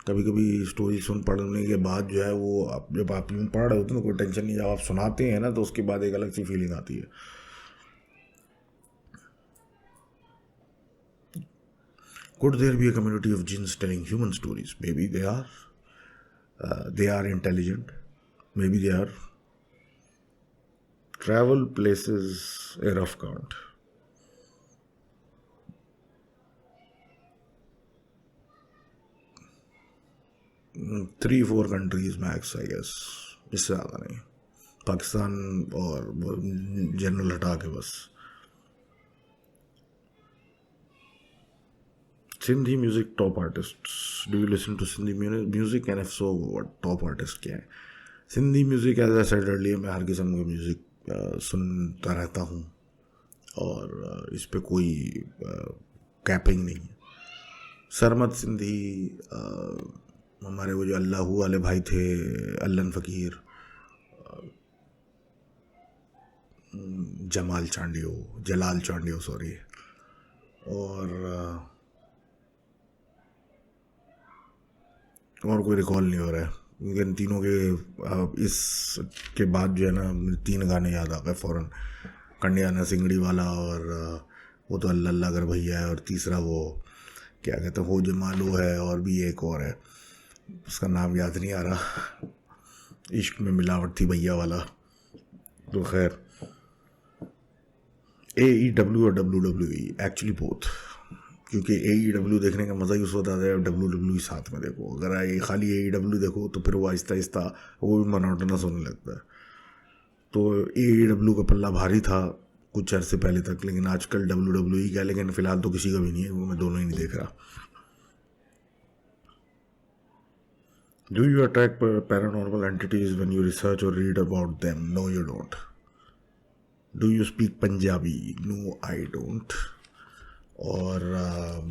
कभी कभी स्टोरी पढ़ने के बाद जो है वो जब आप यूँ पढ़ रहे होते हैं तो कोई टेंशन नहीं. जब आप सुनाते हैं ना तो उसके बाद एक अलग सी फीलिंग आती है. Could there be a community of jinns telling human stories? Maybe they are. They are intelligent. Maybe they are. Travel places, a rough count. Three, 4 countries max, I guess. इससे ज़्यादा नहीं. पाकिस्तान और जनरल हटा के बस. Sindhi music top artists. Do you listen to Sindhi music? And if so, what top artist क्या है? Sindhi music, as I said earlier, मैं हर किस्म का म्यूज़िक सुनता रहता हूँ, और इस पे कोई कैपिंग नहीं है. सरमद सिंधी, हमारे वो जो अल्लाहू वाले भाई थे, अल्लन फ़कीर, जलाल चांडियो सॉरी, और कोई रिकॉल नहीं हो रहा है. इन तीनों के इस के बाद जो है ना 3 गाने याद आ गए फ़ौरन. कंडियाना सिंगड़ी वाला, और वो तो अल्लाह अल्लाह कर भैया है, और तीसरा वो क्या कहते हैं हो जमालो है, और भी एक और है उसका नाम याद नहीं आ रहा. इश्क में मिलावट थी भैया वाला। तो खैर, AEW और WWE एक्चुअली बोथ, क्योंकि AEW देखने का मज़ा ही उस वक्त आता है WWE साथ में देखो। अगर ये खाली AEW देखो तो फिर वो आहिस्ता आहिस्ता वो भी मोनोटोनस होने लगता है। तो AEW का पल्ला भारी था कुछ अरसे पहले तक, लेकिन आजकल WWE का, लेकिन फ़िलहाल तो किसी का भी नहीं है, वो मैं दोनों ही नहीं देख रहा। Do you attract paranormal entities when you research or read about them? No, you don't. Do you speak Punjabi? No, I don't. Or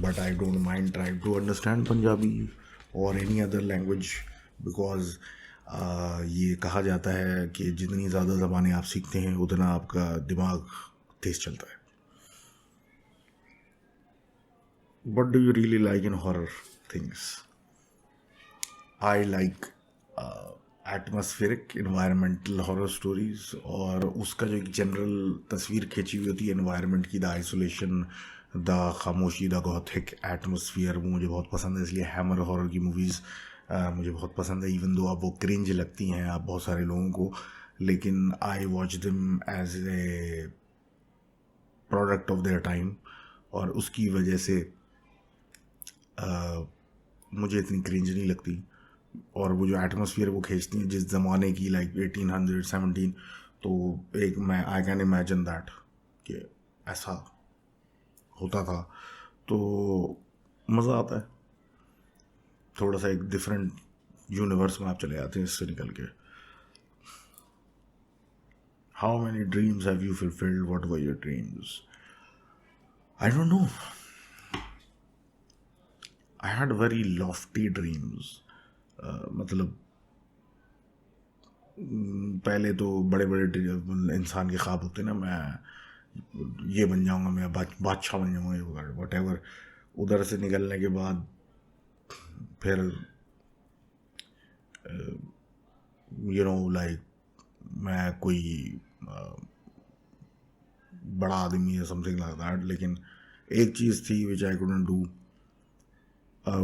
but I don't mind trying to understand Punjabi or any other language, because ये कहा जाता है कि जितनी ज़्यादा ज़बानें आप सीखते हैं उतना आपका दिमाग तेज चलता है. What do you really like in horror things? I like atmospheric environmental horror stories, और उसका जो एक जनरल तस्वीर खींची हुई होती है एनवायरनमेंट की, द आइसोलेशन, द खामोशी, द गॉथिक एटमॉस्फेयर, वो मुझे बहुत पसंद है. इसलिए हैमर हॉरर की मूवीज़ मुझे बहुत पसंद है. इवन दो आप वो क्रिंज लगती हैं आप बहुत सारे लोगों को, लेकिन I watch them as a product of their time, और उसकी वजह से मुझे इतनी क्रिंज नहीं लगती. और वो जो एटमॉस्फेयर वो खींचती हैं जिस ज़माने की, लाइक 1817, तो एक मैं आई कैन इमेजिन दैट कि ऐसा होता था, तो मज़ा आता है. थोड़ा सा एक डिफरेंट यूनिवर्स में आप चले जाते हैं इससे निकल के. How many dreams have you fulfilled, what were your dreams? I don't no. I had very Lofty dreams. मतलब पहले तो बड़े बड़े इंसान के ख्वाब होते ना, मैं ये बन जाऊंगा, मैं बादशाह बन जाऊंगा, वट एवर. उधर से निकलने के बाद फिर लाइक मैं कोई बड़ा आदमी है, समथिंग लाइक दैट. लेकिन एक चीज़ थी which I couldn't do,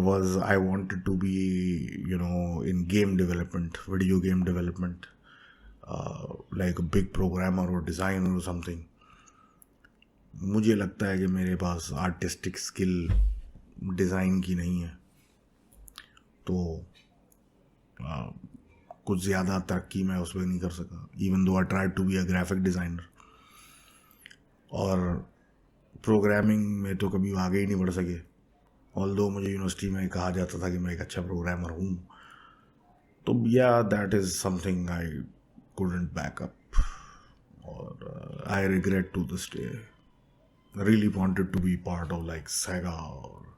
was I wanted to be, in game development, video game development, like a big programmer or designer or something. मुझे लगता है कि मेरे पास आर्टिस्टिक स्किल डिज़ाइन की नहीं है, तो कुछ ज़्यादा तरक्की मैं उसमें नहीं कर सका. Even though I try to be a graphic designer, और प्रोग्रामिंग में तो कभी आगे ही नहीं बढ़ सके. ऑल्दो मुझे यूनिवर्सिटी में कहा जाता था कि मैं एक अच्छा प्रोग्रामर हूँ. तो या that is something I couldn't back up, और I regret to this day. Really wanted to be part of like Sega और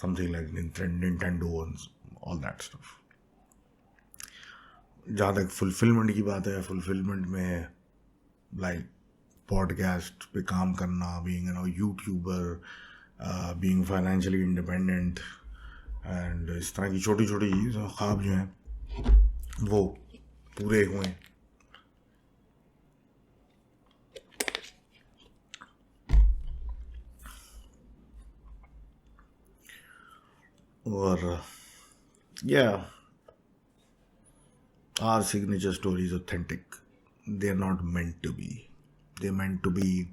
something like Nintendo and all that stuff. जहाँ तक फुलफिलमेंट की बात है, फुलफिलमेंट में लाइक पॉडकास्ट पे काम करना, being YouTuber, being financially independent, and इस तरह की छोटी छोटी ख्वाब जो हैं वो पूरे हुए. और या are signature stories authentic, they are not meant to be, they meant to be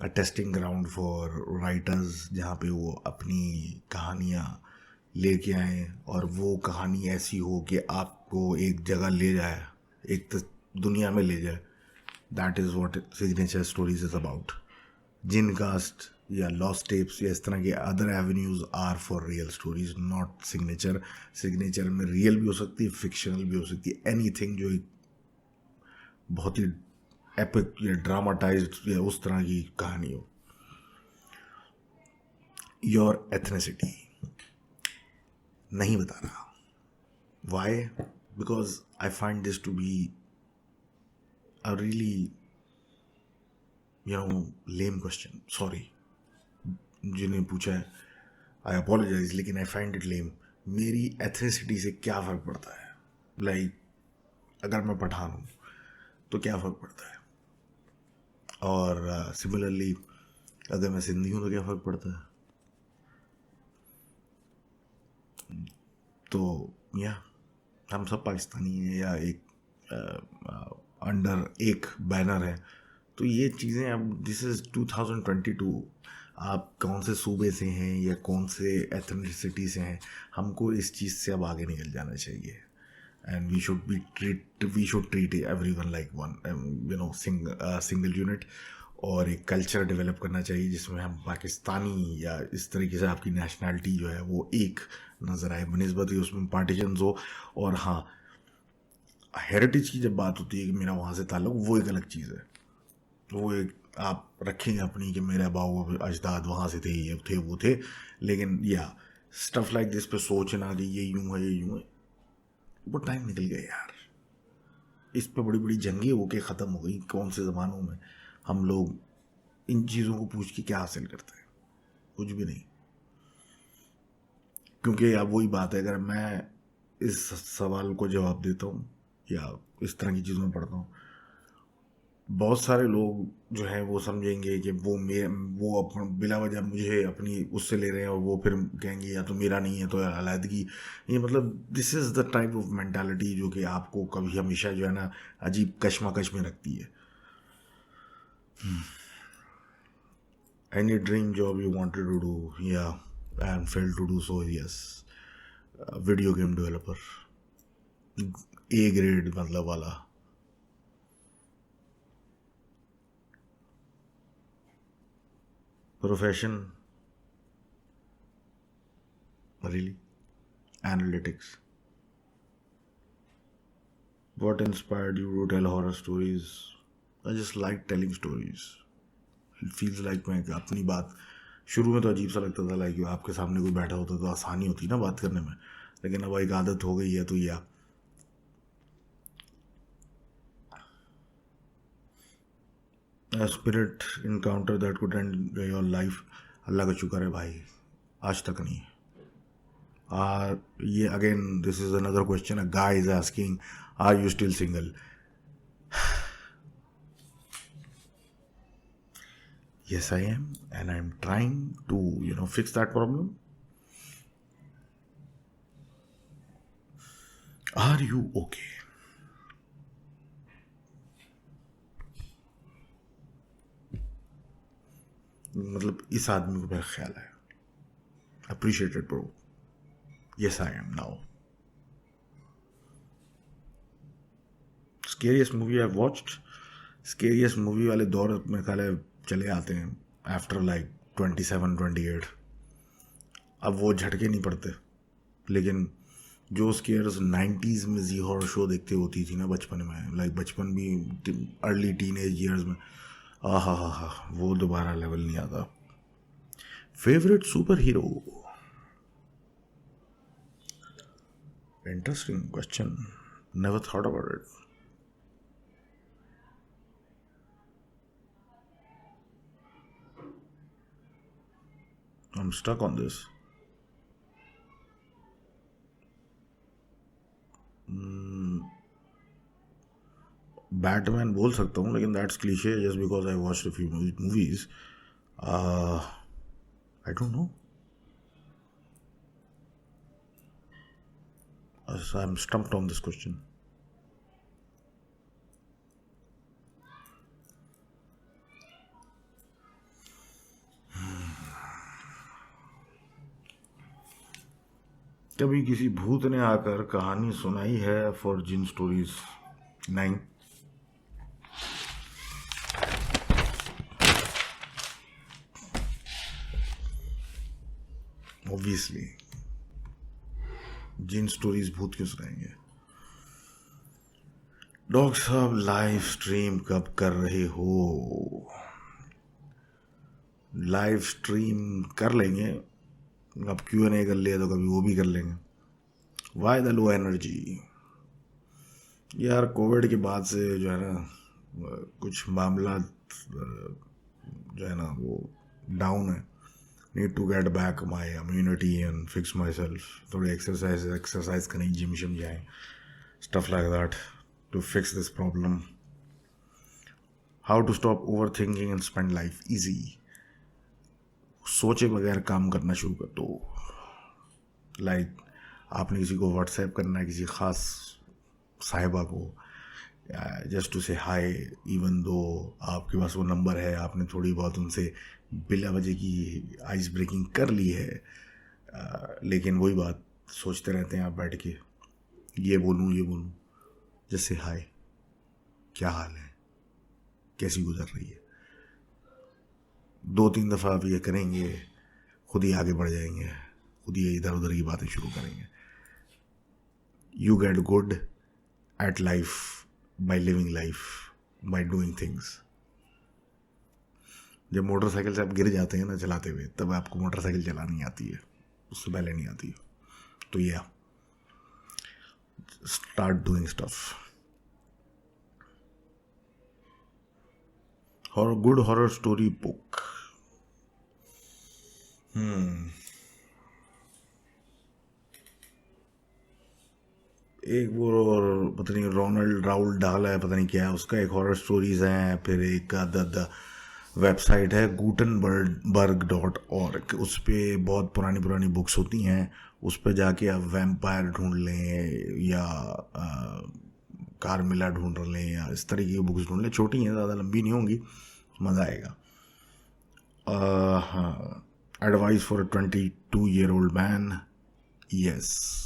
a testing ground for writers, जहाँ पे वो अपनी कहानियाँ लेके आएँ और वो कहानी ऐसी हो कि आपको एक जगह ले जाए, एक दुनिया में ले जाए. That is what signature stories is about. जिन कास्ट या लॉस्ट टेप्स या इस तरह के other avenues are for real stories, not signature. Signature में रियल भी हो सकती है, फिक्शनल भी हो सकती है, एनीथिंग जो एक बहुत ही एपिक या ड्रामाटाइज्ड या उस तरह की कहानी हो. योर एथनिसिटी नहीं बता रहा. Why? Because I find this to be a really lame question. Sorry जिन्हें पूछा है, आई अपोलोजाइज, लेकिन आई फाइंड इट लेम. मेरी एथनिसिटी से क्या फ़र्क पड़ता है? लाइक अगर मैं पठान हूँ तो क्या फ़र्क पड़ता है, और सिमिलरली अगर मैं सिंधी हूँ तो क्या फ़र्क पड़ता है. तो या हम सब पाकिस्तानी हैं, या एक अंडर एक बैनर है। तो ये चीज़ें अब दिस इज़ 2022, आप कौन से सूबे से हैं या कौन से एथनिसिटी से हैं, हमको इस चीज़ से अब आगे निकल जाना चाहिए। And we should treat everyone like one, single unit. और एक कल्चर डेवलप करना चाहिए जिसमें हम पाकिस्तानी या इस तरीके से आपकी नेशनैलिटी जो है वो एक नज़र आए बनिस्बत ही उसमें पार्टीशंस हो। और हाँ, हेरिटेज की जब बात होती है कि मेरा वहाँ से ताल्लुक, वो एक अलग चीज़ है। वो एक आप रखेंगे अपनी कि मेरे बाबू अजदाद वहाँ से थे, ये थे, वो थे, लेकिन या स्टफ लाइक दिस पे सोचना कि ये यूँ है, ये यूँ है, वो टाइम निकल गया यार। इस पे बड़ी बड़ी जंगें होके ख़त्म हो गई। कौन से ज़मानों में हम लोग इन चीज़ों को पूछ के क्या हासिल करते हैं? कुछ भी नहीं। क्योंकि अब वही बात है, अगर मैं इस सवाल को जवाब देता हूँ या इस तरह की चीज़ों में पढ़ता हूँ, बहुत सारे लोग जो हैं वो समझेंगे कि वो बिला वजह मुझे अपनी उससे ले रहे हैं, और वो फिर कहेंगे या तो मेरा नहीं है तो अलहदगी। ये मतलब this is the type of mentality जो कि आपको कभी हमेशा जो है ना अजीब कश्मकश में रखती है। Any dream job you wanted to do? Yeah, and failed to do so? Yes. Video game developer, A grade मतलब वाला। Profession, really? Analytics. What inspired you to tell horror stories? I just like telling stories. It feels like मैं अपनी बात, शुरू में तो अजीब सा लगता था, लाइक आपके सामने कोई बैठा होता तो आसानी होती ना बात करने में, लेकिन अब एक आदत हो गई है। तो या a spirit encounter that could end your life, अल्लाह का शुक्र है भाई आज तक नहीं। ये again this is another question, a guy is asking, are you still single? Yes, I am, and I'm trying to, fix that problem. Are you okay? मतलब इस आदमी को मेरा ख्याल है। Appreciated, bro. Yes, I am now. Scariest movie I've watched? Scariest movie वाले दौर मेरे ख्याल है चले आते हैं आफ्टर लाइक 27-28। अब वो झटके नहीं पड़ते, लेकिन जो स्केयर्स 90s में जी हॉरर शो देखते होती थी ना बचपन में, लाइक बचपन भी अर्ली टीनेज ईयर्स में, हा, वो दोबारा लेवल नहीं आता। Favourite super hero? Interesting question, never thought about it. I'm stuck on this. Batman बोल सकता हूँ, लेकिन that's cliché just because I watched a few movies. I don't no, I am stumped on this question. कभी किसी भूत ने आकर कहानी सुनाई है फॉर जिन स्टोरीज? नहीं। ऑब्वियसली जिन स्टोरीज भूत क्यों सुनाएंगे? डॉक्टर साहब लाइव स्ट्रीम कब कर रहे हो? लाइव स्ट्रीम कर लेंगे, अब Q&A कर लिया तो कभी वो भी कर लेंगे। Why the low energy? यार कोविड के बाद से जो है ना कुछ मामला जो है ना वो डाउन है। Need to get back my immunity and fix myself. थोड़ी एक्सरसाइज करें, जिम शिम जाएँ, stuff like that to fix this problem. How to stop overthinking and spend life easy? सोचे बगैर काम करना शुरू कर दो। लाइक आपने किसी को व्हाट्सएप करना है, किसी ख़ास साहिबा को, जस्ट टू से हाय, इवन दो आपके पास वो नंबर है, आपने थोड़ी बहुत उनसे बिला वजह की आइस ब्रेकिंग कर ली है, लेकिन वही बात सोचते रहते हैं आप बैठ के, ये बोलूँ, जैसे हाय, क्या हाल है, कैसी गुजर रही है। 2-3 दफ़ा आप ये करेंगे, खुद ही आगे बढ़ जाएंगे, खुद ही इधर उधर की बातें शुरू करेंगे। You get good at life by living life, by doing things. जब मोटरसाइकिल से आप गिर जाते हैं ना चलाते हुए, तब आपको मोटरसाइकिल चलानी आती है, उससे पहले नहीं आती। तो ये स्टार्ट डूइंग स्टफ। और गुड हॉरर स्टोरी बुक, एक वो पता नहीं रोनाल्ड राउल डाल है, पता नहीं क्या है उसका, एक हॉरर स्टोरीज हैं। फिर एक द वेबसाइट है gutenberg.org, उस पर बहुत पुरानी पुरानी बुक्स होती हैं, उस पर जाके आप वैम्पायर ढूंढ लें या कारमिला ढूंढ लें या इस तरीके की बुक्स ढूंढ लें, छोटी हैं, ज़्यादा लंबी नहीं होंगी, मज़ा आएगा। हाँ, advice for 22-year-old man, yes,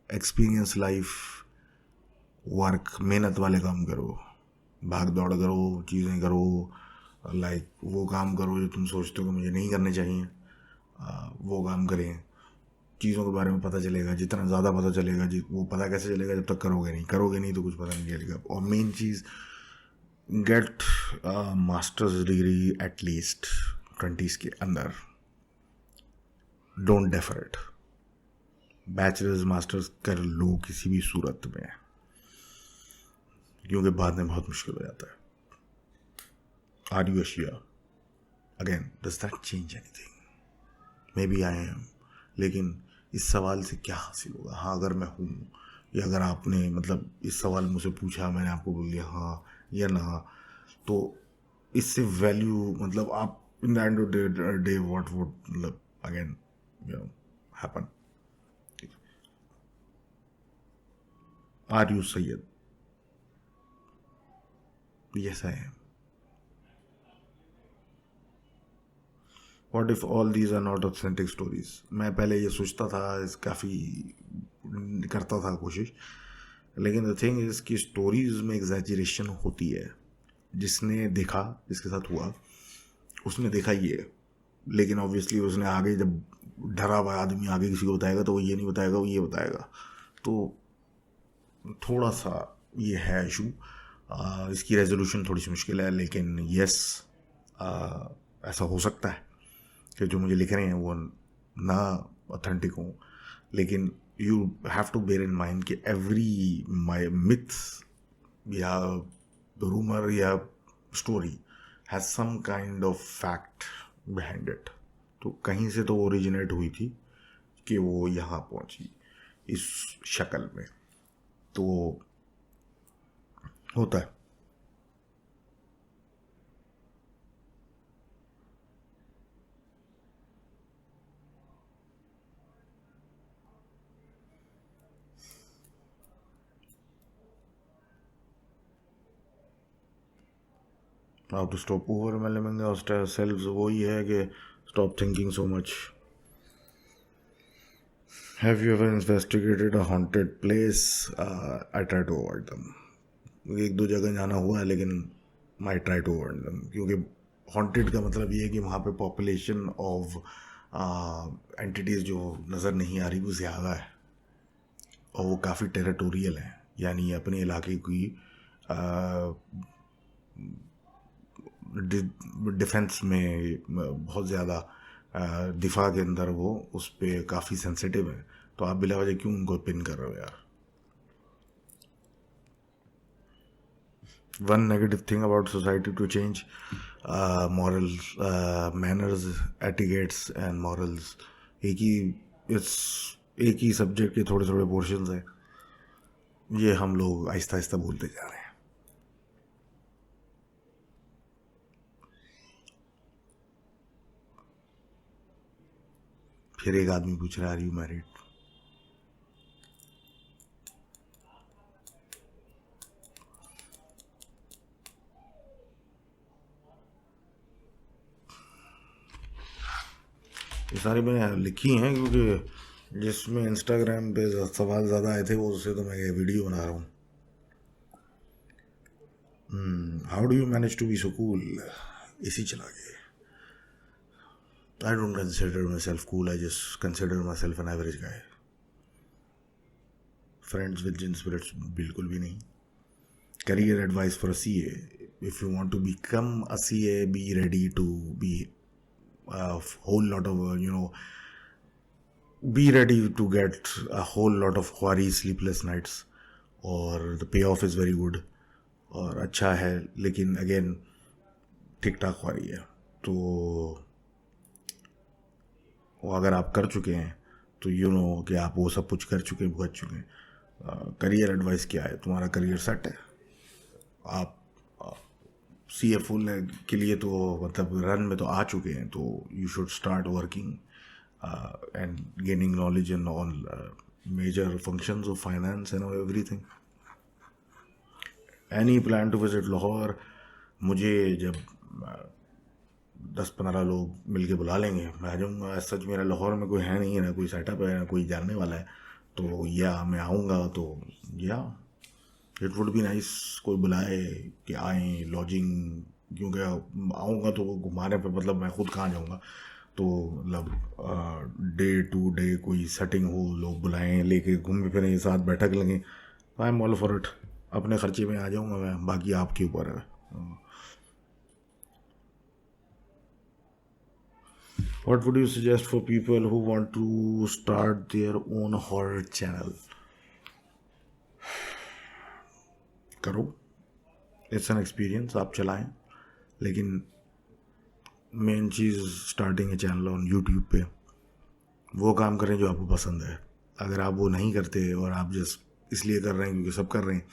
experience life, work, मेहनत वाले काम करो, भाग दौड़ करो, चीज़ें करो, लाइक वो काम करो जो तुम सोचते हो कि मुझे नहीं करने चाहिए, वो काम करें। चीज़ों के बारे में पता चलेगा, जितना ज़्यादा पता चलेगा, वो पता कैसे चलेगा जब तक करोगे नहीं तो कुछ पता नहीं चलेगा। और मेन चीज़, get masters degree at least 20s के अंदर, don't defer it. Bachelors masters कर लो किसी भी सूरत में, क्योंकि बाद में बहुत मुश्किल हो जाता है। Are you Asia? Again, does that change anything? Maybe I am, लेकिन इस सवाल से क्या हासिल होगा? हाँ, अगर मैं हूँ, या अगर आपने मतलब इस सवाल मुझसे पूछा, मैंने आपको बोल दिया हाँ या ना, तो इससे वैल्यू मतलब आप in the end of day what would मतलब again happen? Are you Syed? Yes I am. What if all these are not authentic stories? मैं पहले ये सोचता था, काफ़ी करता था कोशिश, लेकिन द थिंग इज़ कि स्टोरीज में एग्जैजरेशन होती है। जिसने देखा, जिसके साथ हुआ, उसने देखा ये, लेकिन ऑब्वियसली उसने आगे, जब डरा हुआ आदमी आगे किसी को बताएगा तो वो ये नहीं बताएगा, वो ये बताएगा, तो थोड़ा सा ये है इशू। इसकी रेजोल्यूशन थोड़ी सी मुश्किल है, लेकिन यस, ऐसा हो सकता है कि जो मुझे लिख रहे हैं वो ना ऑथेंटिक हों, लेकिन you have to bear in mind कि एवरी मिथ या रूमर या story has some kind of fact behind it. तो कहीं से तो ओरिजिनेट हुई थी कि वो यहाँ पहुँची इस शक्ल में, तो होता है। How to stop overwhelming ourselves, वही है कि stop thinking so much. Have you ever investigated a haunted place? I try to avoid them. 1-2 जगह जाना हुआ है, लेकिन आई ट्राई टू अवॉइड दम, क्योंकि हॉन्टेड का मतलब ये है कि वहाँ पे पॉपुलेशन ऑफ एंटिटीज़ जो नज़र नहीं आ रही वो ज़्यादा है, और वो काफ़ी टेरिटोरियल है, यानी अपने इलाके की डिफेंस में बहुत ज़्यादा, दिफा के अंदर वो उस पर काफ़ी सेंसिटिव है। तो आप बिला वजह क्यों उनको पिन कर रहे हो यार? One negative thing about society to change morals, manners, etiquettes and morals. एक ही सब्जेक्ट के थोड़े थोड़े पोर्शंस हैं, ये हम लोग आहिस्ता आहिस्ता भूलते जा रहे हैं। फिर एक आदमी पूछ रहा है, आर यू मैरिड? ये सारी मैंने लिखी हैं क्योंकि जिसमें इंस्टाग्राम पे सवाल ज़्यादा आए थे वो उससे तो मैं ये वीडियो बना रहा हूँ. How do you manage to be so cool? इसी चला गए. I don't consider myself cool. I just consider myself an average guy. Friends with Jinn spirits, बिल्कुल भी नहीं. Career advice for a CA. If you want to become a CA, be ready to be a whole lot of, be ready to get a whole lot of worry, sleepless nights. और the payoff is very good. और अच्छा है, लेकिन again ठीक ठाक ख्वारी है. तो वो अगर आप कर चुके हैं तो कि आप वो सब कुछ कर चुके हैं, भुगत चुके हैं. करियर एडवाइस क्या है? तुम्हारा करियर सेट है. आप सी एफ के लिए तो मतलब रन में तो आ चुके हैं, तो you should start working and gaining knowledge in all major functions of finance and everything. Any plan to visit Lahore? मुझे जब 10-15 लोग मिलके बुला लेंगे मैं आ जाऊँगा. सच मेरा लाहौर में कोई है नहीं है, ना कोई सेटअप है, ना कोई जानने वाला है. तो मैं आऊँगा तो इट वुड बी नाइस कोई बुलाए कि आएँ लॉजिंग, क्योंकि आऊँगा तो घुमाने पे मतलब मैं खुद कहाँ जाऊँगा. तो मतलब डे टू डे कोई सेटिंग हो, लोग बुलाएँ, लेके घूमे फिरें, साथ बैठक लगें. I am all for it. अपने खर्चे में आ जाऊँगा मैं, बाकी आपके ऊपर है. What would you suggest for people who want to start their own horror channel? करो, इट्स एन एक्सपीरियंस, आप चलाएं. लेकिन main cheese starting A channel on YouTube पे वो काम करें जो आपको पसंद है. अगर आप वो नहीं करते और आप जस्ट इसलिए कर रहे हैं क्योंकि सब कर रहे हैं,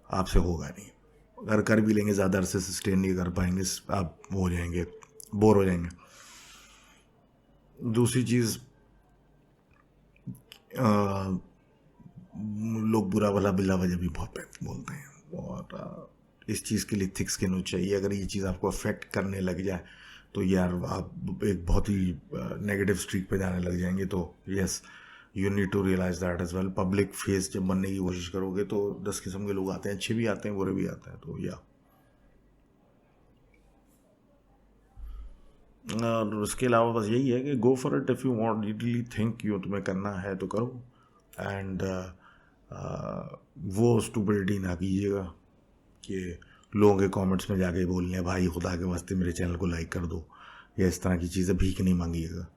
आपसे होगा नहीं. अगर कर भी लेंगे ज़्यादा अरसे सस्टेन नहीं कर पाएंगे, आप हो जाएंगे, बोर हो जाएंगे. दूसरी चीज़, लोग बुरा भला बिला वजह भी बहुत बोलते हैं, और इस चीज़ के लिए थिक स्किन हो चाहिए. अगर ये चीज़ आपको अफेक्ट करने लग जाए तो यार आप एक बहुत ही नेगेटिव स्ट्रीक पे जाने लग जाएंगे. तो yes, you need to realise that as well. Public face जब बनने की कोशिश करोगे तो 10 किस्म के लोग आते हैं, अच्छे भी आते हैं, बुरे भी आते हैं. तो और उसके अलावा बस यही है कि गो for it. If you want, you really think तुम्हें करना है तो करो. एंड वो स्टूपिडिटी ना कीजिएगा कि लोगों के कमेंट्स में जाके बोलने भाई खुदा के वास्ते मेरे चैनल को लाइक कर दो, या इस तरह की चीज़ें. भीख नहीं मांगिएगा.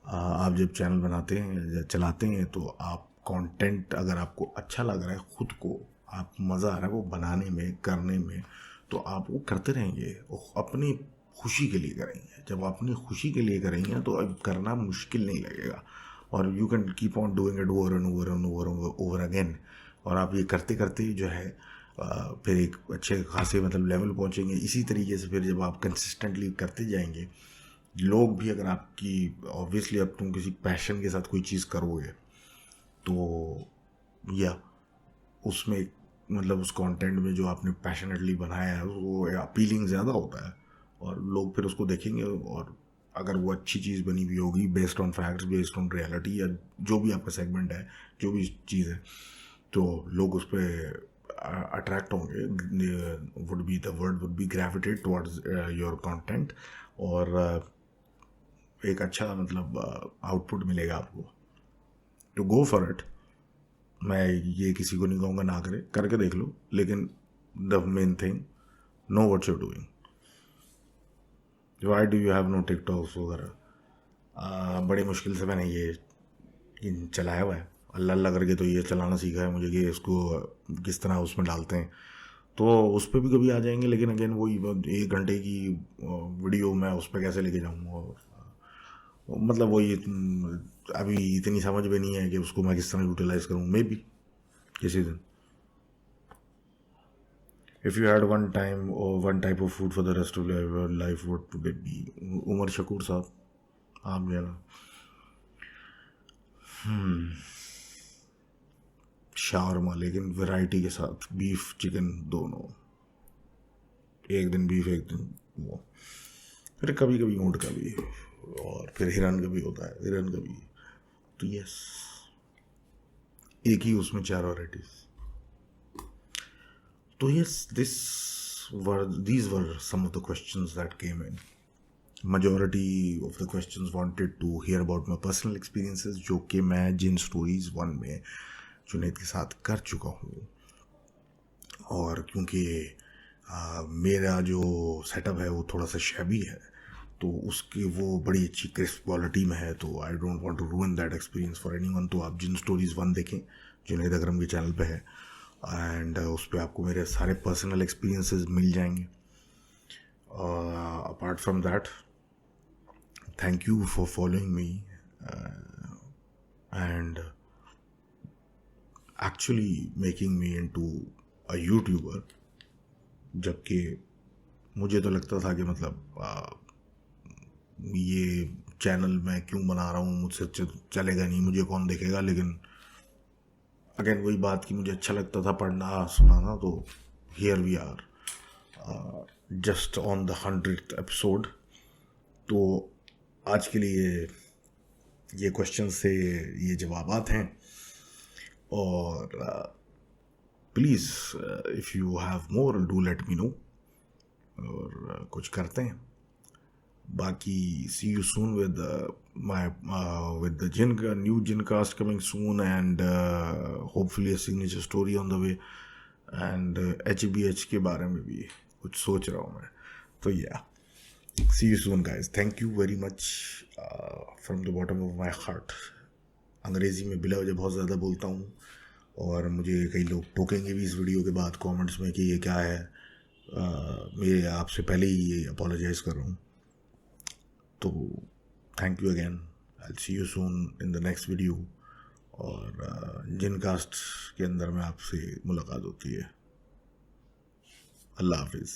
आप जब चैनल बनाते हैं, चलाते हैं, तो आप कंटेंट अगर आपको अच्छा लग रहा है, खुद को आप मज़ा आ रहा है वो बनाने में, करने में, तो आप वो करते रहेंगे. अपनी खुशी के लिए करेंगे. जब आप अपनी खुशी के लिए करेंगे तो अब करना मुश्किल नहीं लगेगा. और you can keep on doing it over and over and over again. और आप ये करते करते जो है फिर एक अच्छे खासे मतलब लेवल पहुंचेंगे. इसी तरीके से फिर जब आप कंसिस्टेंटली करते जाएंगे, लोग भी, अगर आपकी ऑब्वियसली अब तुम किसी पैशन के साथ कोई चीज़ करोगे तो उसमें मतलब उस कंटेंट में जो आपने पैशनेटली बनाया है वो अपीलिंग ज़्यादा होता है, और लोग फिर उसको देखेंगे. और अगर वो अच्छी चीज़ बनी हुई होगी, based on facts, based on reality, या जो भी आपका सेगमेंट है, जो भी चीज़ है, तो लोग उस पर अट्रैक्ट होंगे. Would be the word would be gravitate towards your content. और एक अच्छा मतलब आउटपुट मिलेगा आपको. To go for it. मैं ये किसी को नहीं कहूँगा ना करे, करके देख लो. लेकिन the main thing, know what you're doing. Why do you have no TikToks वगैरह? बड़ी मुश्किल से मैंने ये चलाया हुआ है. अल्लाह अल्लाह करके तो ये चलाना सीखा है मुझे कि इसको किस तरह उसमें डालते हैं. तो उस पर भी कभी आ जाएंगे, लेकिन अगेन वही 1 घंटे की वीडियो मैं उस पर कैसे लेके जाऊँगा. मतलब वही अभी इतनी समझ में नहीं है कि उसको मैं किस तरह यूटिलाइज करूँ. मे बी किसी दिन. If you had one time or one type of food for the rest of your life, what would it be? Umar Shakoor साहब, आप लेना. शावरमा, लेकिन वैरायटी के साथ, बीफ चिकन दोनों. एक दिन बीफ, एक दिन वो. फिर कभी कभी ऊँट का भी, और फिर हिरन का भी होता है, हिरन का भी। तो यस, एक ही उसमें 4 वैराइटीज। तो yes, these were some of the questions that came in. Majority of the questions wanted to hear about my personal experiences, जो कि मैं जिन स्टोरीज 1 में जुनैद के साथ कर चुका हूँ। और क्योंकि मेरा जो सेटअप है वो थोड़ा सा शैबी है, तो उसकी वो बड़ी अच्छी क्रिस्प क्वालिटी में है, तो I don't want to ruin that experience for anyone. तो आप जिन स्टोरीज 1 देखें, जुनैद अकरम के चैनल पे है, एंड उस पर आपको मेरे सारे पर्सनल एक्सपीरियंसेस मिल जाएंगे। Apart from that, thank you for following me and actually making me into a YouTuber. जबकि मुझे तो लगता था कि मतलब ये चैनल मैं क्यों बना रहा हूँ, मुझसे चलेगा नहीं, मुझे कौन देखेगा। लेकिन अगेन वही बात कि मुझे अच्छा लगता था पढ़ना सुनाना, तो here we are just on the 100th episode. तो आज के लिए ये क्वेश्चन से ये जवाबात हैं, और please if you have more do let me know, और कुछ करते हैं। बाकी see you soon with my with the new Jinn cast coming soon, and hopefully a signature story on the way, and HBH के बारे में भी कुछ सोच रहा हूँ मैं। तो या see you soon guys, thank you very much from the bottom of my heart. अंग्रेज़ी में बिला वजह बहुत ज़्यादा बोलता हूँ, और मुझे कई लोग टोकेंगे भी इस वीडियो के बाद कमेंट्स में कि ये क्या है। मैं आपसे पहले ही ये अपोलोजाइज़ कर रहा हूँ। तो thank you again, I see you soon in the next video, और जिन कास्ट के अंदर में आपसे मुलाकात होती है। अल्लाह हाफिज़।